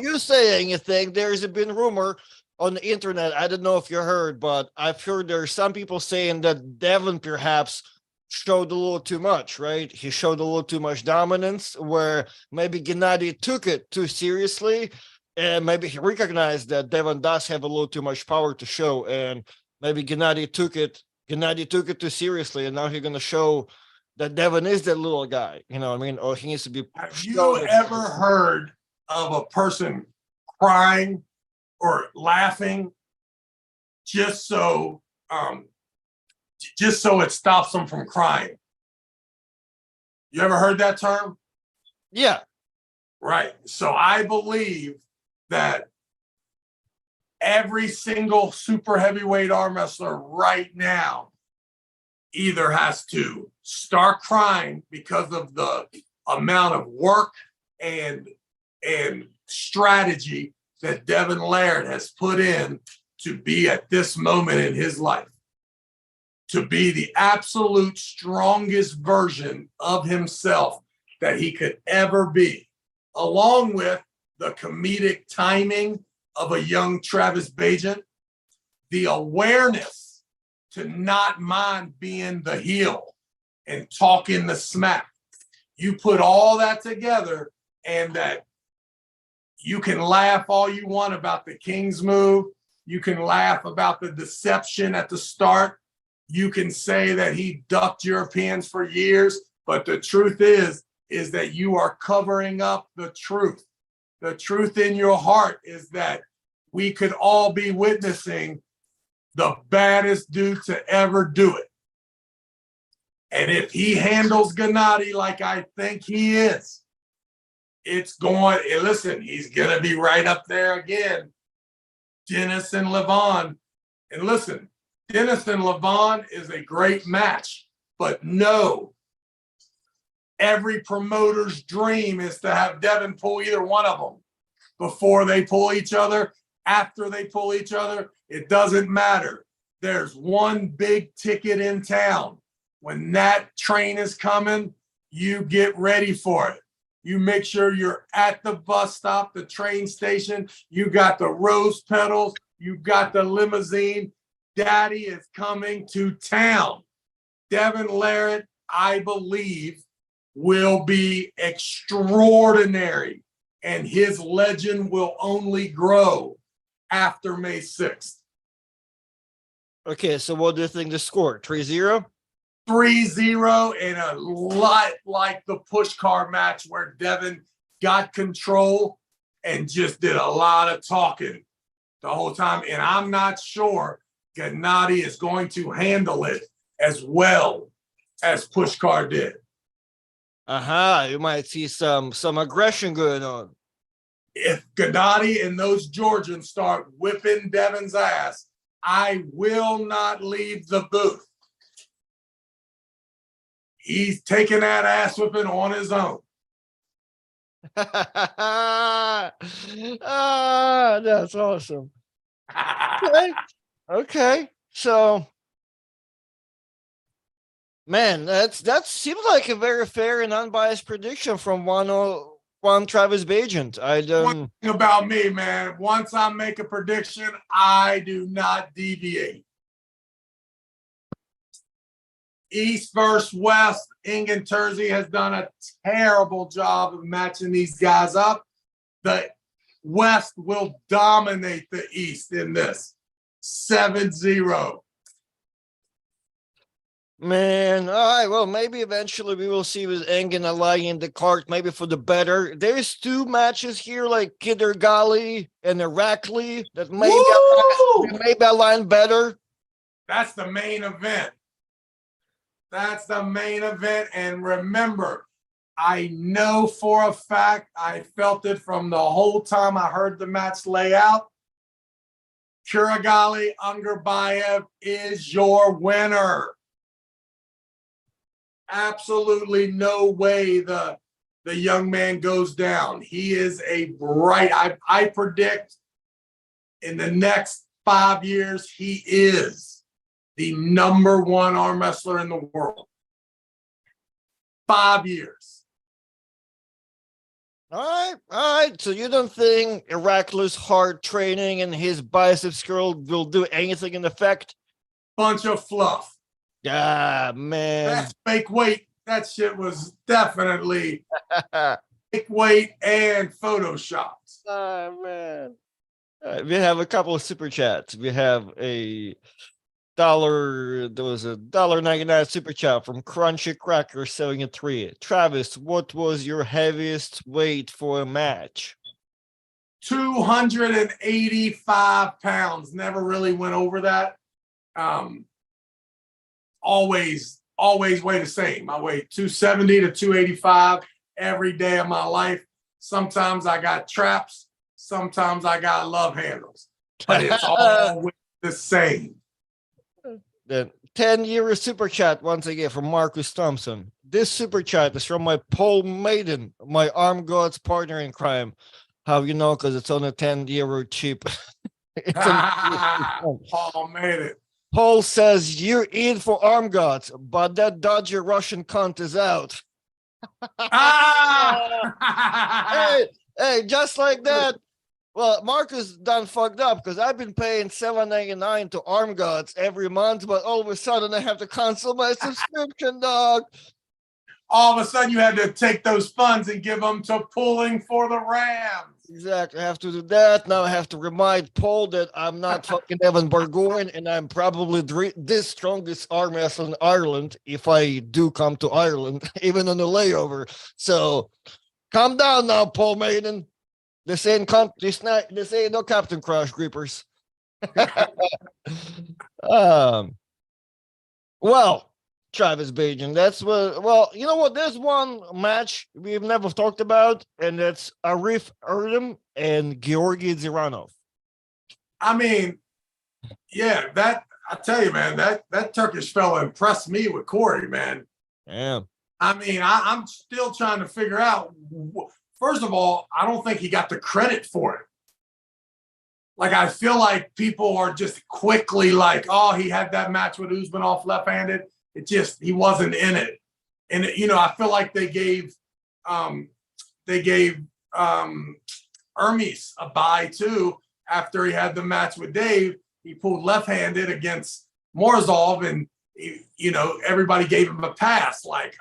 you say anything. There's been rumor on the internet. I don't know if you heard, but I've heard there are some people saying that Devin perhaps showed a little too much, right? He showed a little too much dominance, where maybe Gennady took it too seriously, and maybe he recognized that Devin does have a little too much power to show, and maybe Gennady took it too seriously, and now he's gonna show that Devin is that little guy, you know what I mean? Or he needs to be. Have you ever heard of a person crying or laughing just so it stops them from crying? You ever heard that term? Yeah. Right. So I believe that every single super heavyweight arm wrestler right now either has to start crying because of the amount of work and strategy that Devin Laird has put in to be at this moment in his life, to be the absolute strongest version of himself that he could ever be, along with the comedic timing of a young Travis Bagent, the awareness to not mind being the heel and talking the smack. You put all that together, and that You can laugh all you want about the Kings move. You can laugh about the deception at the start. You can say that he ducked Europeans for years, but the truth is that you are covering up the truth. The truth in your heart is that we could all be witnessing the baddest dude to ever do it. And if he handles Gennady like I think he is, it's going, and listen, he's going to be right up there again. Dennis and Levon. And listen, Dennis and Levon is a great match, but no, every promoter's dream is to have Devin pull either one of them before they pull each other, after they pull each other. It doesn't matter. There's one big ticket in town. When that train is coming, you get ready for it. You make sure you're at the bus stop, the train station. You got the rose petals. You got the limousine. Daddy is coming to town. Devin Larratt, I believe, will be extraordinary, and his legend will only grow after May 6th. Okay, so what do you think the score? 3-0? 3-0, and a lot like the push car match where Devin got control and just did a lot of talking the whole time. And I'm not sure Gennady is going to handle it as well as push car did. You might see some aggression going on. If Gennady and those Georgians start whipping Devin's ass, I will not leave the booth. He's taking that ass whipping on his own. That's awesome. Okay. So, man, that seems like a very fair and unbiased prediction from one Travis Bagent. One thing about me, man, once I make a prediction, I do not deviate. East versus West, Ingen Terzi has done a terrible job of matching these guys up. The West will dominate the East in this. 7-0. Man, all right. Well, maybe eventually we will see with Engen aligning the card, maybe for the better. There's two matches here, like Kidergali and Irakli, that maybe align better. That's the main event. That's the main event. And remember, I know for a fact, I felt it from the whole time I heard the match lay out. Kuragali Ungarbayev is your winner. Absolutely no way the young man goes down. He is a bright, I predict in the next 5 years, he is the #1 arm wrestler in the world. 5 years. All right. So you don't think Irakli's hard training and his biceps curl will do anything in effect? Bunch of fluff. Yeah, man. That's fake weight. That shit was definitely fake weight and photoshopped. Oh, man. We have a couple of super chats. We have there was a $1.99 super chat from Crunchy Cracker 73. Travis, what was your heaviest weight for a match? 285 pounds. Never really went over that. Always weigh the same. I weigh 270 to 285 every day of my life. Sometimes I got traps. Sometimes I got love handles. But it's always the same. The 10-year super chat once again from Marcus Thompson. This super chat is from my Paul Maiden, my arm god's partner in crime. How you know? Because it's on a 10-year cheap. Paul made it. Paul says you're in for arm gods, but that dodgy Russian cunt is out. Hey, just like that. Well, Marcus done fucked up because I've been paying $7.99 to arm gods every month, but all of a sudden I have to cancel my subscription, dog. All of a sudden you had to take those funds and give them to Pulling for the Rams. Exactly. I have to do that. Now I have to remind Paul that I'm not fucking Evan Bargoin and I'm probably the strongest arm wrestler in Ireland if I do come to Ireland, even on a layover. So calm down now, Paul Maiden. This ain't no Captain Crush Grippers. um well, Travis Bajan, that's what. Well, you know what? There's one match we've never talked about, and that's Arif Erdem and Georgi Ziranov. I mean, yeah, that I tell you, man, that Turkish fella impressed me with Corey, man. Yeah. I mean, I'm still trying to figure out. First of all, I don't think he got the credit for it. Like, I feel like people are just quickly like, oh, he had that match with Usmanov left-handed. It just, he wasn't in it. And, you know, I feel like they gave Hermes a bye too. After he had the match with Dave, he pulled left-handed against Morozov, and you know, everybody gave him a pass. Like,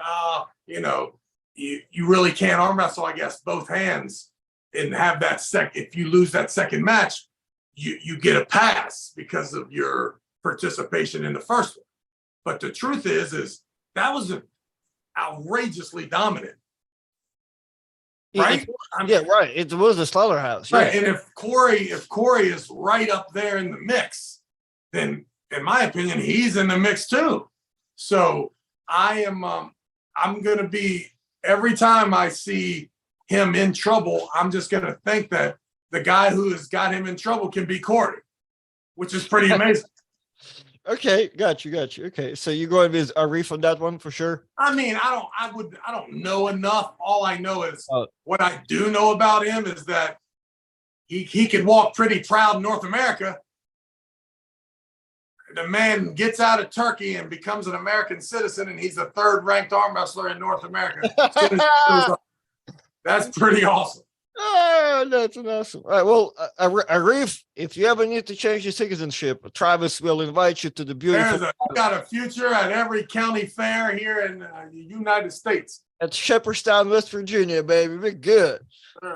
you know, you really can't arm wrestle, I guess, both hands and have that if you lose that second match, you get a pass because of your participation in the first one. But the truth is that was outrageously dominant. Right? Yeah, right. It was a slaughterhouse. Right. Yeah. And if Corey is right up there in the mix, then in my opinion, he's in the mix too. So I'm gonna be, every time I see him in trouble, I'm just gonna think that the guy who has got him in trouble can be Corey, which is pretty amazing. Okay, got you. Okay, so you're going with Arif on that one for sure. I mean, I don't know enough. All I know is what I do know about him is that he can walk pretty proud in North America. The man gets out of Turkey and becomes an American citizen, and he's a third-ranked arm wrestler in North America. That's pretty awesome. Oh, that's awesome. All right. Well, Arif, if you ever need to change your citizenship, Travis will invite you to the beautiful. You got a future at every county fair here in the United States. At Shepherdstown, West Virginia, baby. We're good.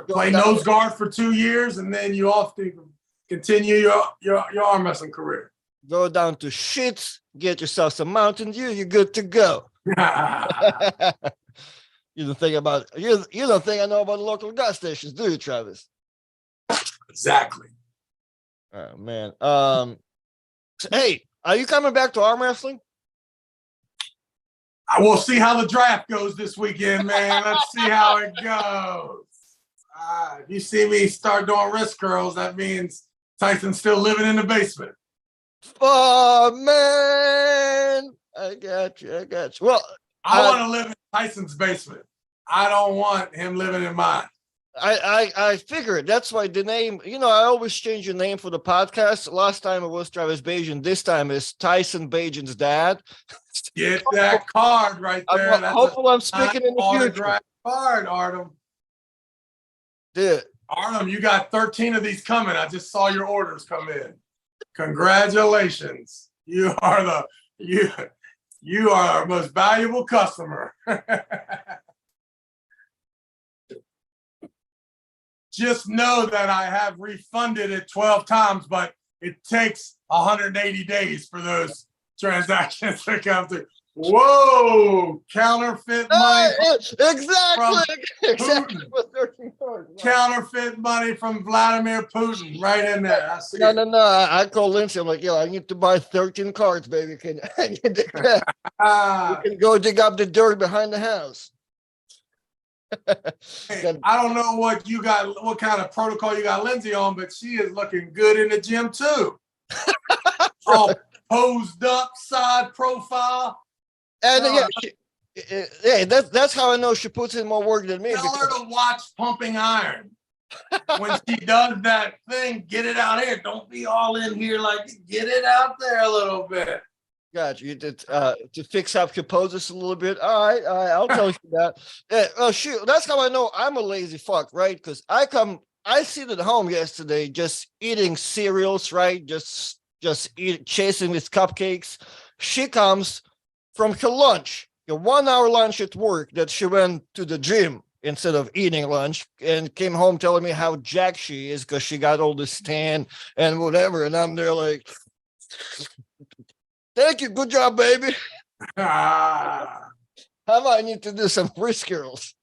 Play nose guard for 2 years, and then you off to continue your arm wrestling career. Go down to Shits, get yourself some Mountain Dew. You're good to go. You don't think I know about the local gas stations, do you, Travis? Exactly. Oh man. Hey, are you coming back to arm wrestling? I will see how the draft goes this weekend, man. Let's see how it goes. If you see me start doing wrist curls, that means Tyson's still living in the basement. Oh man, I got you. Well, I want to live in Tyson's basement. I don't want him living in mine. I figured that's why the name, you know, I always change the name for the podcast. Last time it was Travis Bagent. This time is Tyson Bagent's dad. Get that card right there. Hopefully I'm speaking in the future. Card, Artem. Dude. Artem, you got 13 of these coming. I just saw your orders come in. Congratulations. You are our most valuable customer. Just know that I have refunded it 12 times, but it takes 180 days for those transactions to come through. Whoa, counterfeit money. Exactly. Counterfeit money from Vladimir Putin right in there. No. I call Lindsay. I'm like, I need to buy 13 cards, baby. You can go dig up the dirt behind the house. Hey, I don't know what kind of protocol you got Lindsay on, but she is looking good in the gym too. All posed up, side profile. And that's how I know she puts in more work than me. Tell her to watch Pumping Iron. When she does that thing, get it out here. Don't be all in here, like, get it out there a little bit. Got you to fix up your poses a little bit. All right, I'll tell you that. Shoot, that's how I know I'm a lazy fuck, right? Because I sit at home yesterday just eating cereals, right? Just chasing with cupcakes. She comes from her lunch, a 1 hour lunch at work that she went to the gym instead of eating lunch, and came home telling me how jacked she is because she got all this tan and whatever. And I'm there like, thank you, good job, baby. Ah, How about I need to do some wrist curls?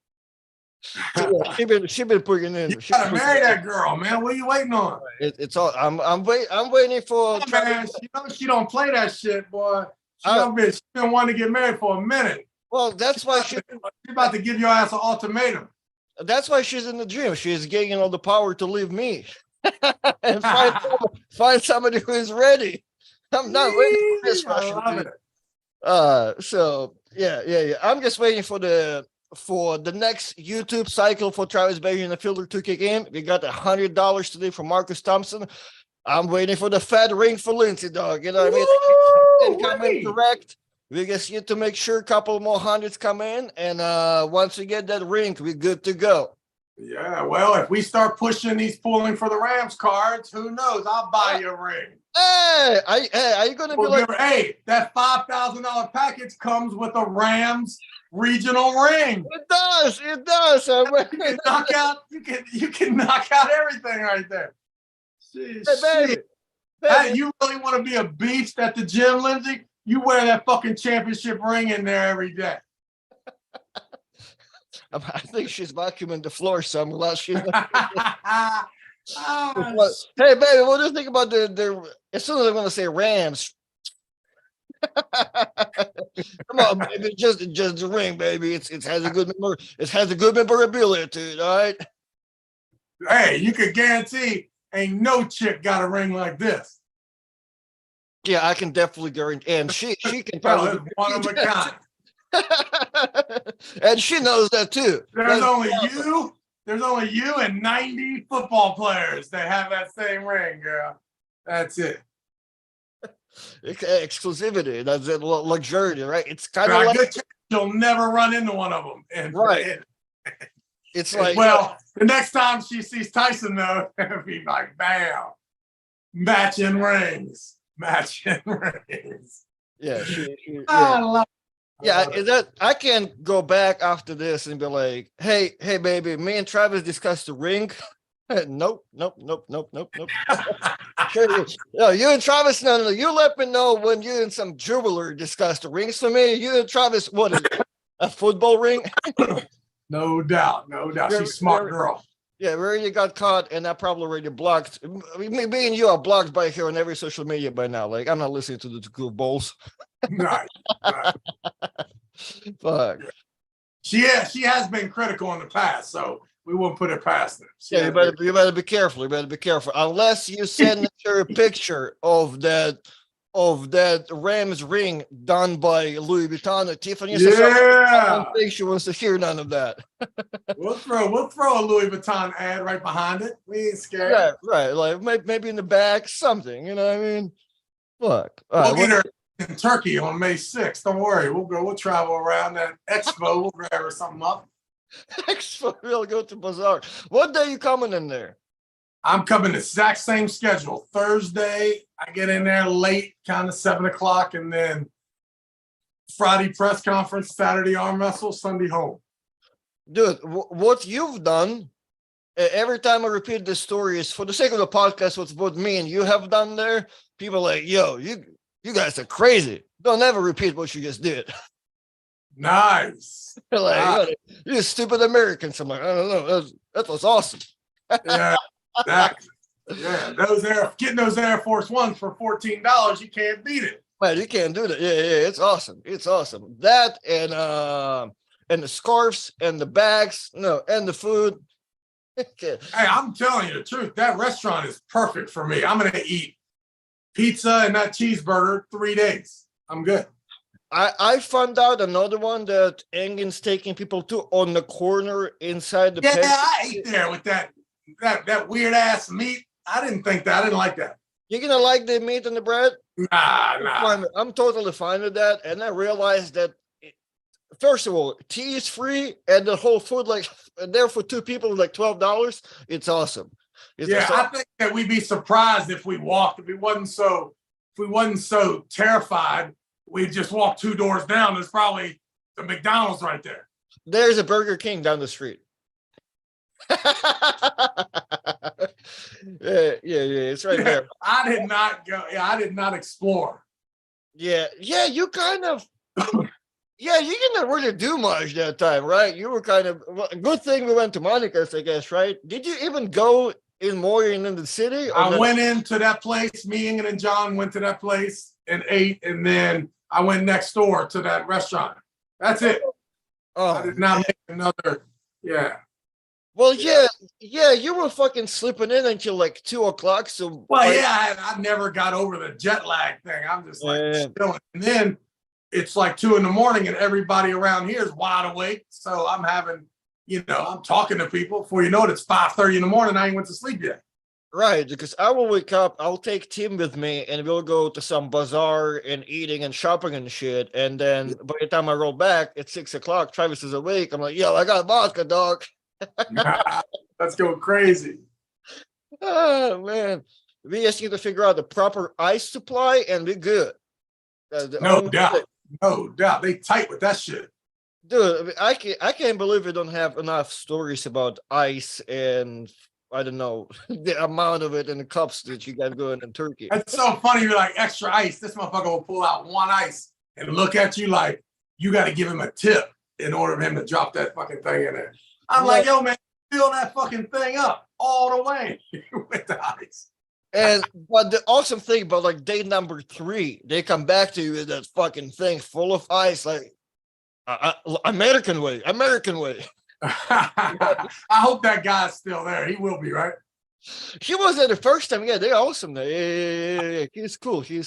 So, yeah, she been putting in. you gotta marry that girl, man. What are you waiting on? It's all. I'm waiting for. Oh, man, she don't play that shit, boy. I, She been wanting to get married for a minute. well, that's why She's about to give your ass an ultimatum. that's why she's in the gym. She's gaining all the power to leave me and find somebody who is ready. I'm not waiting for this I Russian love dude. it. So yeah. I'm just waiting for the next YouTube cycle for Travis Bagent and the Fielder to kick in. We got $100 today from Marcus Thompson. I'm waiting for the fat ring for Lindsey, dog. You know what I mean? And come in correct. We just need to make sure a couple more hundreds come in, and once we get that ring, we're good to go. Yeah, well, if we start pushing these pulling for the Rams cards, who knows? I'll buy you a ring. Hey, are you gonna be like? Hey, that $5,000 package comes with a Rams regional ring. It does. You can knock out. You can knock out everything right there. Hey, baby. Hey, you really want to be a beast at the gym, Lindsay? You wear that fucking championship ring in there every day. I think she's vacuuming the floor somewhere. She's Oh, hey, baby, what do you think about the as soon as I'm gonna say Rams? Come on, baby, just the ring, baby. It has a good memorability to it, all right? hey, you could guarantee ain't no chick got a ring like this. Yeah, I can definitely guarantee, and she can Well, probably it's one of a kind. and she knows that too. There's only you and 90 football players that have that same ring, girl. That's it. Exclusivity. That's it. Luxury, right? It's kind of Now, like good chance you'll never run into one of them. right. It's like well, the next time she sees Tyson, though, it'll be like, bam, matching rings. Yeah, I love yeah, that I can't go back after this and be like, hey, baby, me and Travis discussed the ring. Nope. Sure, no, you and Travis, no. You let me know when you and some jeweler discussed the rings for me. You and Travis, what is it, a football ring? No doubt. She's a smart girl. Yeah, we already got caught, and I probably already blocked. Me and you are blocked by her on every social media by now. Like, I'm not listening to the goofballs. Nice. Fuck. She has been critical in the past, so we won't put it past her. Yeah, you better be careful. Unless you send her a picture of that Rams ring done by Louis Vuitton or Tiffany. I don't think she wants to hear none of that. We'll throw a Louis Vuitton ad right behind it. We ain't scared. Yeah, right. Like maybe in the back, something. You know what I mean? Look, we'll get her in Turkey on May 6th. Don't worry. We'll travel around that expo. We'll grab her something up. Expo, we'll go to Bazaar. What day you coming in there? I'm coming the exact same schedule. Thursday, I get in there late, kind of 7:00, and then Friday press conference, Saturday arm wrestle, Sunday home. Dude, what you've done, every time I repeat this story, is for the sake of the podcast, what's both me and you have done there. People are like, yo, you guys are crazy. Don't ever repeat what you just did. Nice. Like, you stupid Americans. I'm like, I don't know. That was awesome. Yeah, exactly. Yeah, getting those Air Force Ones for $14, you can't beat it. Man, you can't do that. Yeah, it's awesome. That and the scarves and the bags, and the food. Hey, I'm telling you the truth. That restaurant is perfect for me. I'm gonna eat pizza and that cheeseburger 3 days. I'm good. I found out another one that Engen's taking people to on the corner inside the Yeah, I ate there with that weird ass meat. I didn't like that. You're gonna like the meat and the bread? Nah. I'm totally fine with that. And I realized that first of all, tea is free and the whole food like there for two people like $12. It's awesome. I think that we'd be surprised if we walked. If we wasn't so terrified, we'd just walk 2 doors down. There's probably the McDonald's right there. There's a Burger King down the street. Yeah. It's right there. I did not go. Yeah, I did not explore. Yeah. You kind of. Yeah, you didn't really do much that time, right? You were kind of well, good thing we went to Monica's, I guess, right? Did you even go in more in the city? Or I went into that place. Me, Ingrid, and John went to that place and ate, and then I went next door to that restaurant. That's it. I oh, did not make another. Yeah. well, yeah, you were fucking sleeping in until like 2 o'clock. So, Well, yeah, I never got over the jet lag thing. I'm just like chilling. And then it's like 2 in the morning and everybody around here is wide awake. So I'm having, I'm talking to people. Before you know it, it's 5:30 in the morning. I ain't went to sleep yet. right, because I will wake up, I'll take Tim with me, and we'll go to some bazaar and eating and shopping and shit. And then by the time I roll back at 6 o'clock, Travis is awake. I'm like, yo, I got vodka, dog. Let's go crazy. Oh man, we just need to figure out the proper ice supply, and we're good. No doubt. No doubt. They tight with that shit. Dude, I can't believe we don't have enough stories about ice and I don't know the amount of it in the cups that you got going in Turkey. It's so funny. You're like extra ice. This motherfucker will pull out one ice and look at you like you got to give him a tip in order for him to drop that fucking thing in there. I'm like, yo, man, fill that fucking thing up all the way with the ice. And but the awesome thing about like day number 3, they come back to you with that fucking thing full of ice, like American way. I hope that guy's still there. He will be, right? He was there the first time. Yeah, they're awesome. Yeah. He's cool. Yeah.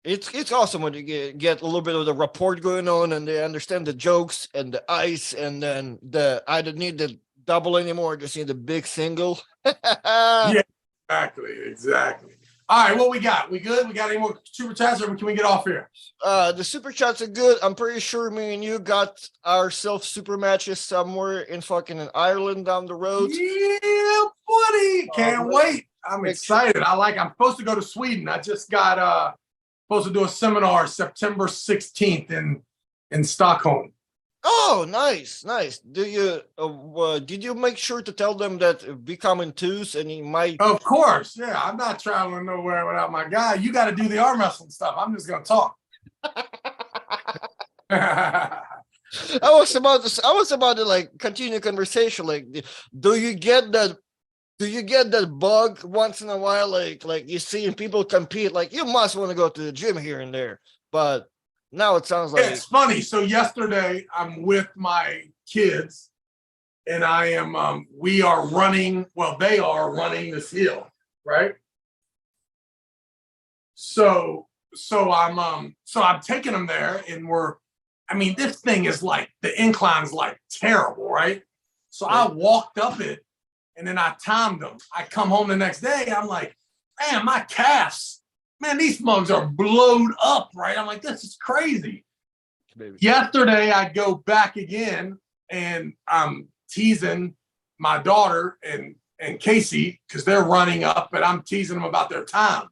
It's awesome when you get a little bit of the rapport going on and they understand the jokes and the ice, and then I don't need the double anymore, just need the big single. Yeah, exactly. All right, what we got? We good? We got any more super chats, or can we get off here? The super chats are good. I'm pretty sure me and you got ourselves super matches somewhere in fucking Ireland down the road. Yeah, buddy. Can't wait. I'm excited. I'm supposed to go to Sweden. I just got supposed to do a seminar September 16th in Stockholm. Oh, nice. Do you did you make sure to tell them that we come in twos and he might? Of course, yeah. I'm not traveling nowhere without my guy. You got to do the arm wrestling stuff. I'm just gonna talk. I was about to like continue conversation. Like, do you get that? Do you get that bug once in a while? Like you see people compete. Like you must want to go to the gym here and there, but. Now it sounds like it's funny. So yesterday I'm with my kids and we are running. Well, they are running this hill, right? So I'm taking them there and this thing is like, the incline's like terrible, right? So I walked up it and then I timed them. I come home the next day. I'm like, man, my calves. Man, these mugs are blowed up, right? I'm like, this is crazy. Baby. Yesterday, I go back again, and I'm teasing my daughter and Casey because they're running up, and I'm teasing them about their time.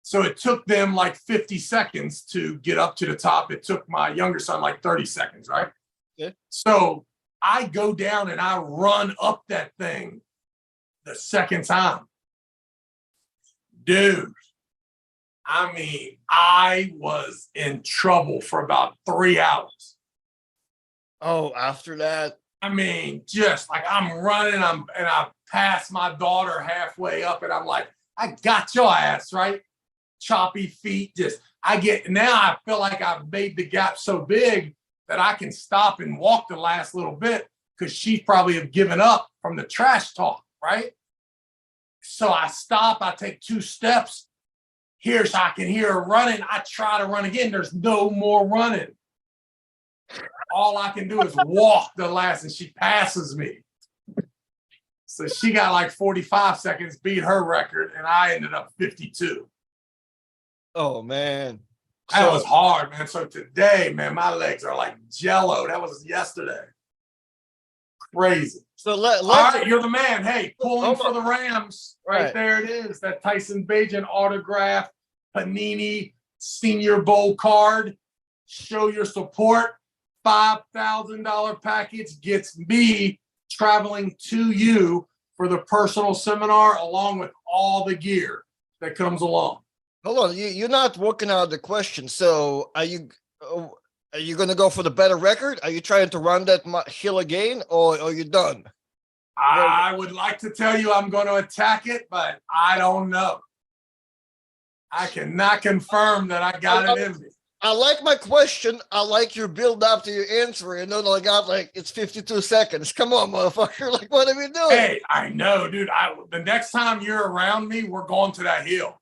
So it took them like 50 seconds to get up to the top. It took my younger son like 30 seconds, right? Yeah. So I go down and I run up that thing the second time. Dude. I was in trouble for about 3 hours. Oh, after that? Just like I'm running, and I pass my daughter halfway up, and I'm like, I got your ass, right? Choppy feet, now I feel like I've made the gap so big that I can stop and walk the last little bit because she probably have given up from the trash talk, right? So I stop, I take 2 steps. So I can hear her running. I try to run again. There's no more running. All I can do is walk the last, and she passes me. So she got like 45 seconds, beat her record, and I ended up 52. Oh, man. That was hard, man. So today, man, my legs are like jello. That was yesterday. Crazy. So all right, you're the man. Hey, pulling for the Rams. Right there it is. That Tyson Bagent autograph Panini Senior Bowl card. Show your support. $5,000 package gets me traveling to you for the personal seminar, along with all the gear that comes along. Hold on, you're not working out the question. So are you going to go for the better record? Are you trying to run that hill again, or are you done? I would like to tell you I'm going to attack it, but I don't know. I cannot confirm that I got it in me. I like my question. I like your build up to your answer. And then I got it's 52 seconds. Come on, motherfucker. Like, what are we doing? Hey, I know, dude. The next time you're around me, we're going to that hill.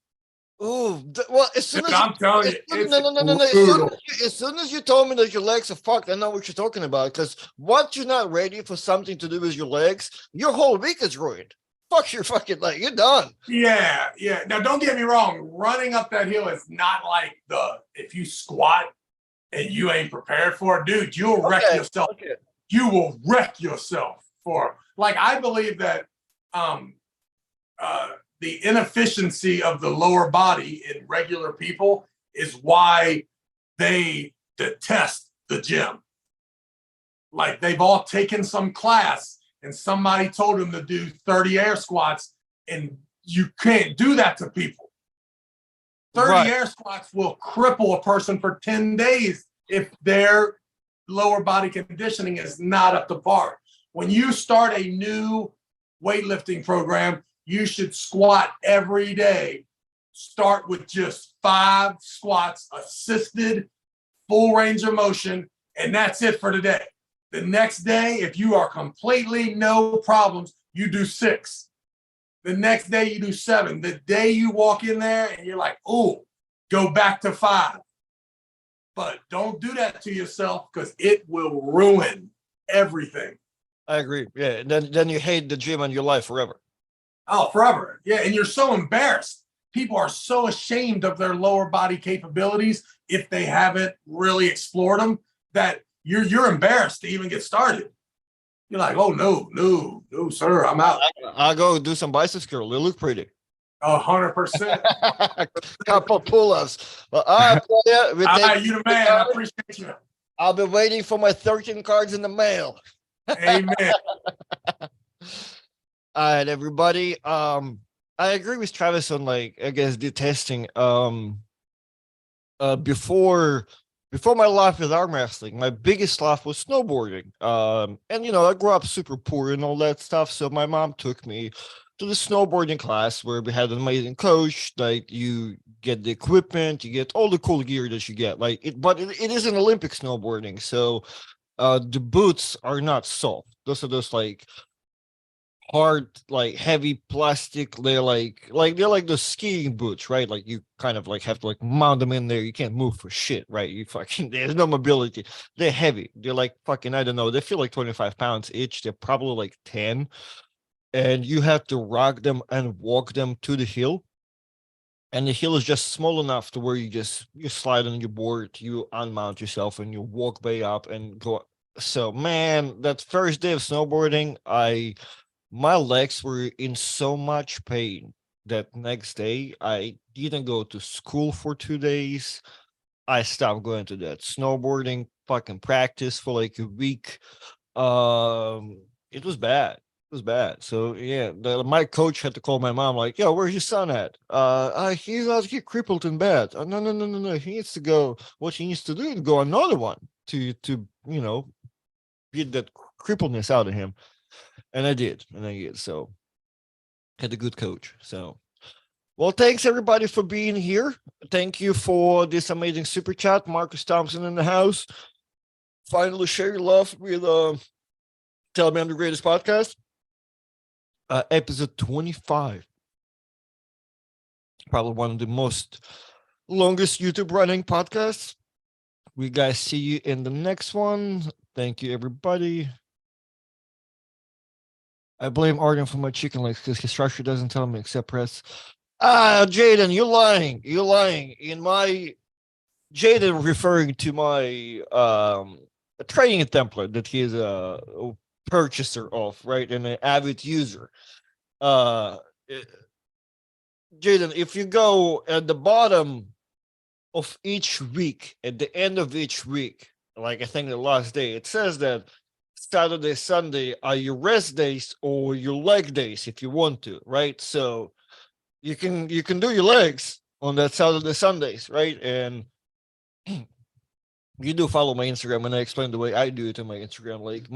Ooh, well, as soon as I'm telling you, it's no. As soon as you told me that your legs are fucked, I know what you're talking about. Because once you're not ready for something to do with your legs, your whole week is ruined. Fuck your fucking leg. You're done. Yeah. Now, don't get me wrong. Running up that hill is not like if you squat and you ain't prepared for it, dude, you'll wreck yourself. Okay. You will wreck yourself I believe that the inefficiency of the lower body in regular people is why they detest the gym. Like, they've all taken some class and somebody told them to do 30 air squats, and you can't do that to people. 30 air squats will cripple a person for 10 days if their lower body conditioning is not up to par. When you start a new weightlifting program, you should squat every day. Start with just 5 squats, assisted, full range of motion, and that's it for today. The next day, if you are completely no problems, you do 6. The next day, you do 7. The day you walk in there and you're like, oh, go back to 5. But don't do that to yourself, because it will ruin everything. I agree. Yeah. Then you hate the gym in your life forever. Oh, forever. Yeah. And you're so embarrassed. People are so ashamed of their lower body capabilities if they haven't really explored them, that you're embarrassed to even get started. You're like, oh, no, sir, I'm out. I'll go do some biceps curl. They look pretty. 100%. Couple pull-ups. Well, all right, you the man. I appreciate you. I'll be waiting for my 13 cards in the mail. Amen. All right, everybody. I agree with Travis on I guess the testing. Before my life with arm wrestling, my biggest life was snowboarding. And I grew up super poor and all that stuff. So my mom took me to the snowboarding class where we had an amazing coach. Like, you get the equipment, you get all the cool gear that you get. But it is an Olympic snowboarding, so the boots are not soft. Those are just hard, heavy plastic. They're they're the skiing boots, right? Like, you kind of have to mount them in there. You can't move for shit, right? You fucking there's no mobility. They're heavy. They're fucking, I don't know, they feel like 25 pounds each. They're probably 10, and you have to rock them and walk them to the hill. And the hill is just small enough to where you slide on your board, you unmount yourself, and you walk way up and go. So, man, that first day of snowboarding, my legs were in so much pain that next day I didn't go to school for 2 days. I stopped going to that snowboarding fucking practice for a week. It was bad. It was bad. So yeah, my coach had to call my mom, yo, where's your son at? He's out here crippled in bed. No. He needs to go. What he needs to do is go another one to get that crippledness out of him. And I did. So had a good coach. So, well, thanks everybody for being here. Thank you for this amazing super chat. Marcus Thompson in the house. Finally share your love with Tell Me I'm the Greatest podcast. Episode 25. Probably one of the most longest YouTube running podcasts. We guys see you in the next one. Thank you, everybody. I blame Arden for my chicken legs because his structure doesn't tell me except press. Jaden, you're lying. You're lying. Jaden referring to my training template that he is a purchaser of, right? And an avid user. Jaden, if you go at the bottom of each week, at the end of each week, like I think the last day, it says that Saturday, Sunday are your rest days or your leg days if you want to, right? So you can do your legs on that Saturday, Sundays, right? And you do follow my Instagram, and I explain the way I do it on my Instagram. Like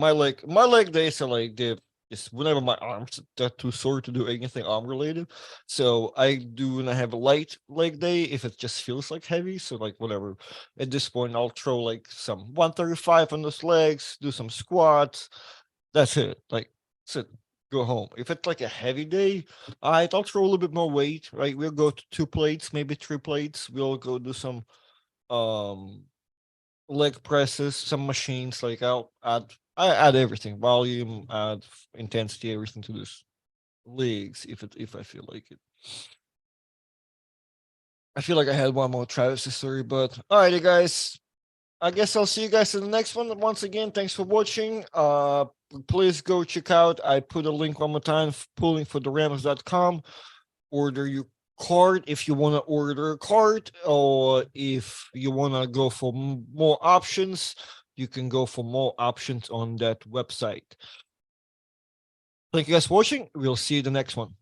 my leg days are like the just whenever my arms are too sore to do anything arm related. So I do when I have a light leg day if it just feels like heavy. So like whatever. At this point, I'll throw like some 135 on those legs, do some squats. That's it. Like that's it. Go home. If it's like a heavy day, I'll throw a little bit more weight. Right, we'll go to 2 plates, maybe 3 plates. We'll go do some um leg presses, some machines. Like I add everything, volume, add intensity, everything to this legs if I feel like it. I feel like I had one more Travis story, but alrighty, guys. I guess I'll see you guys in the next one. Once again, thanks for watching. Please go check out. I put a link one more time, pulling for the Rams.com. Order your card if you want to order a card, or if you want to go for more options, you can go for more options on that website. Thank you guys for watching. We'll see you the next one.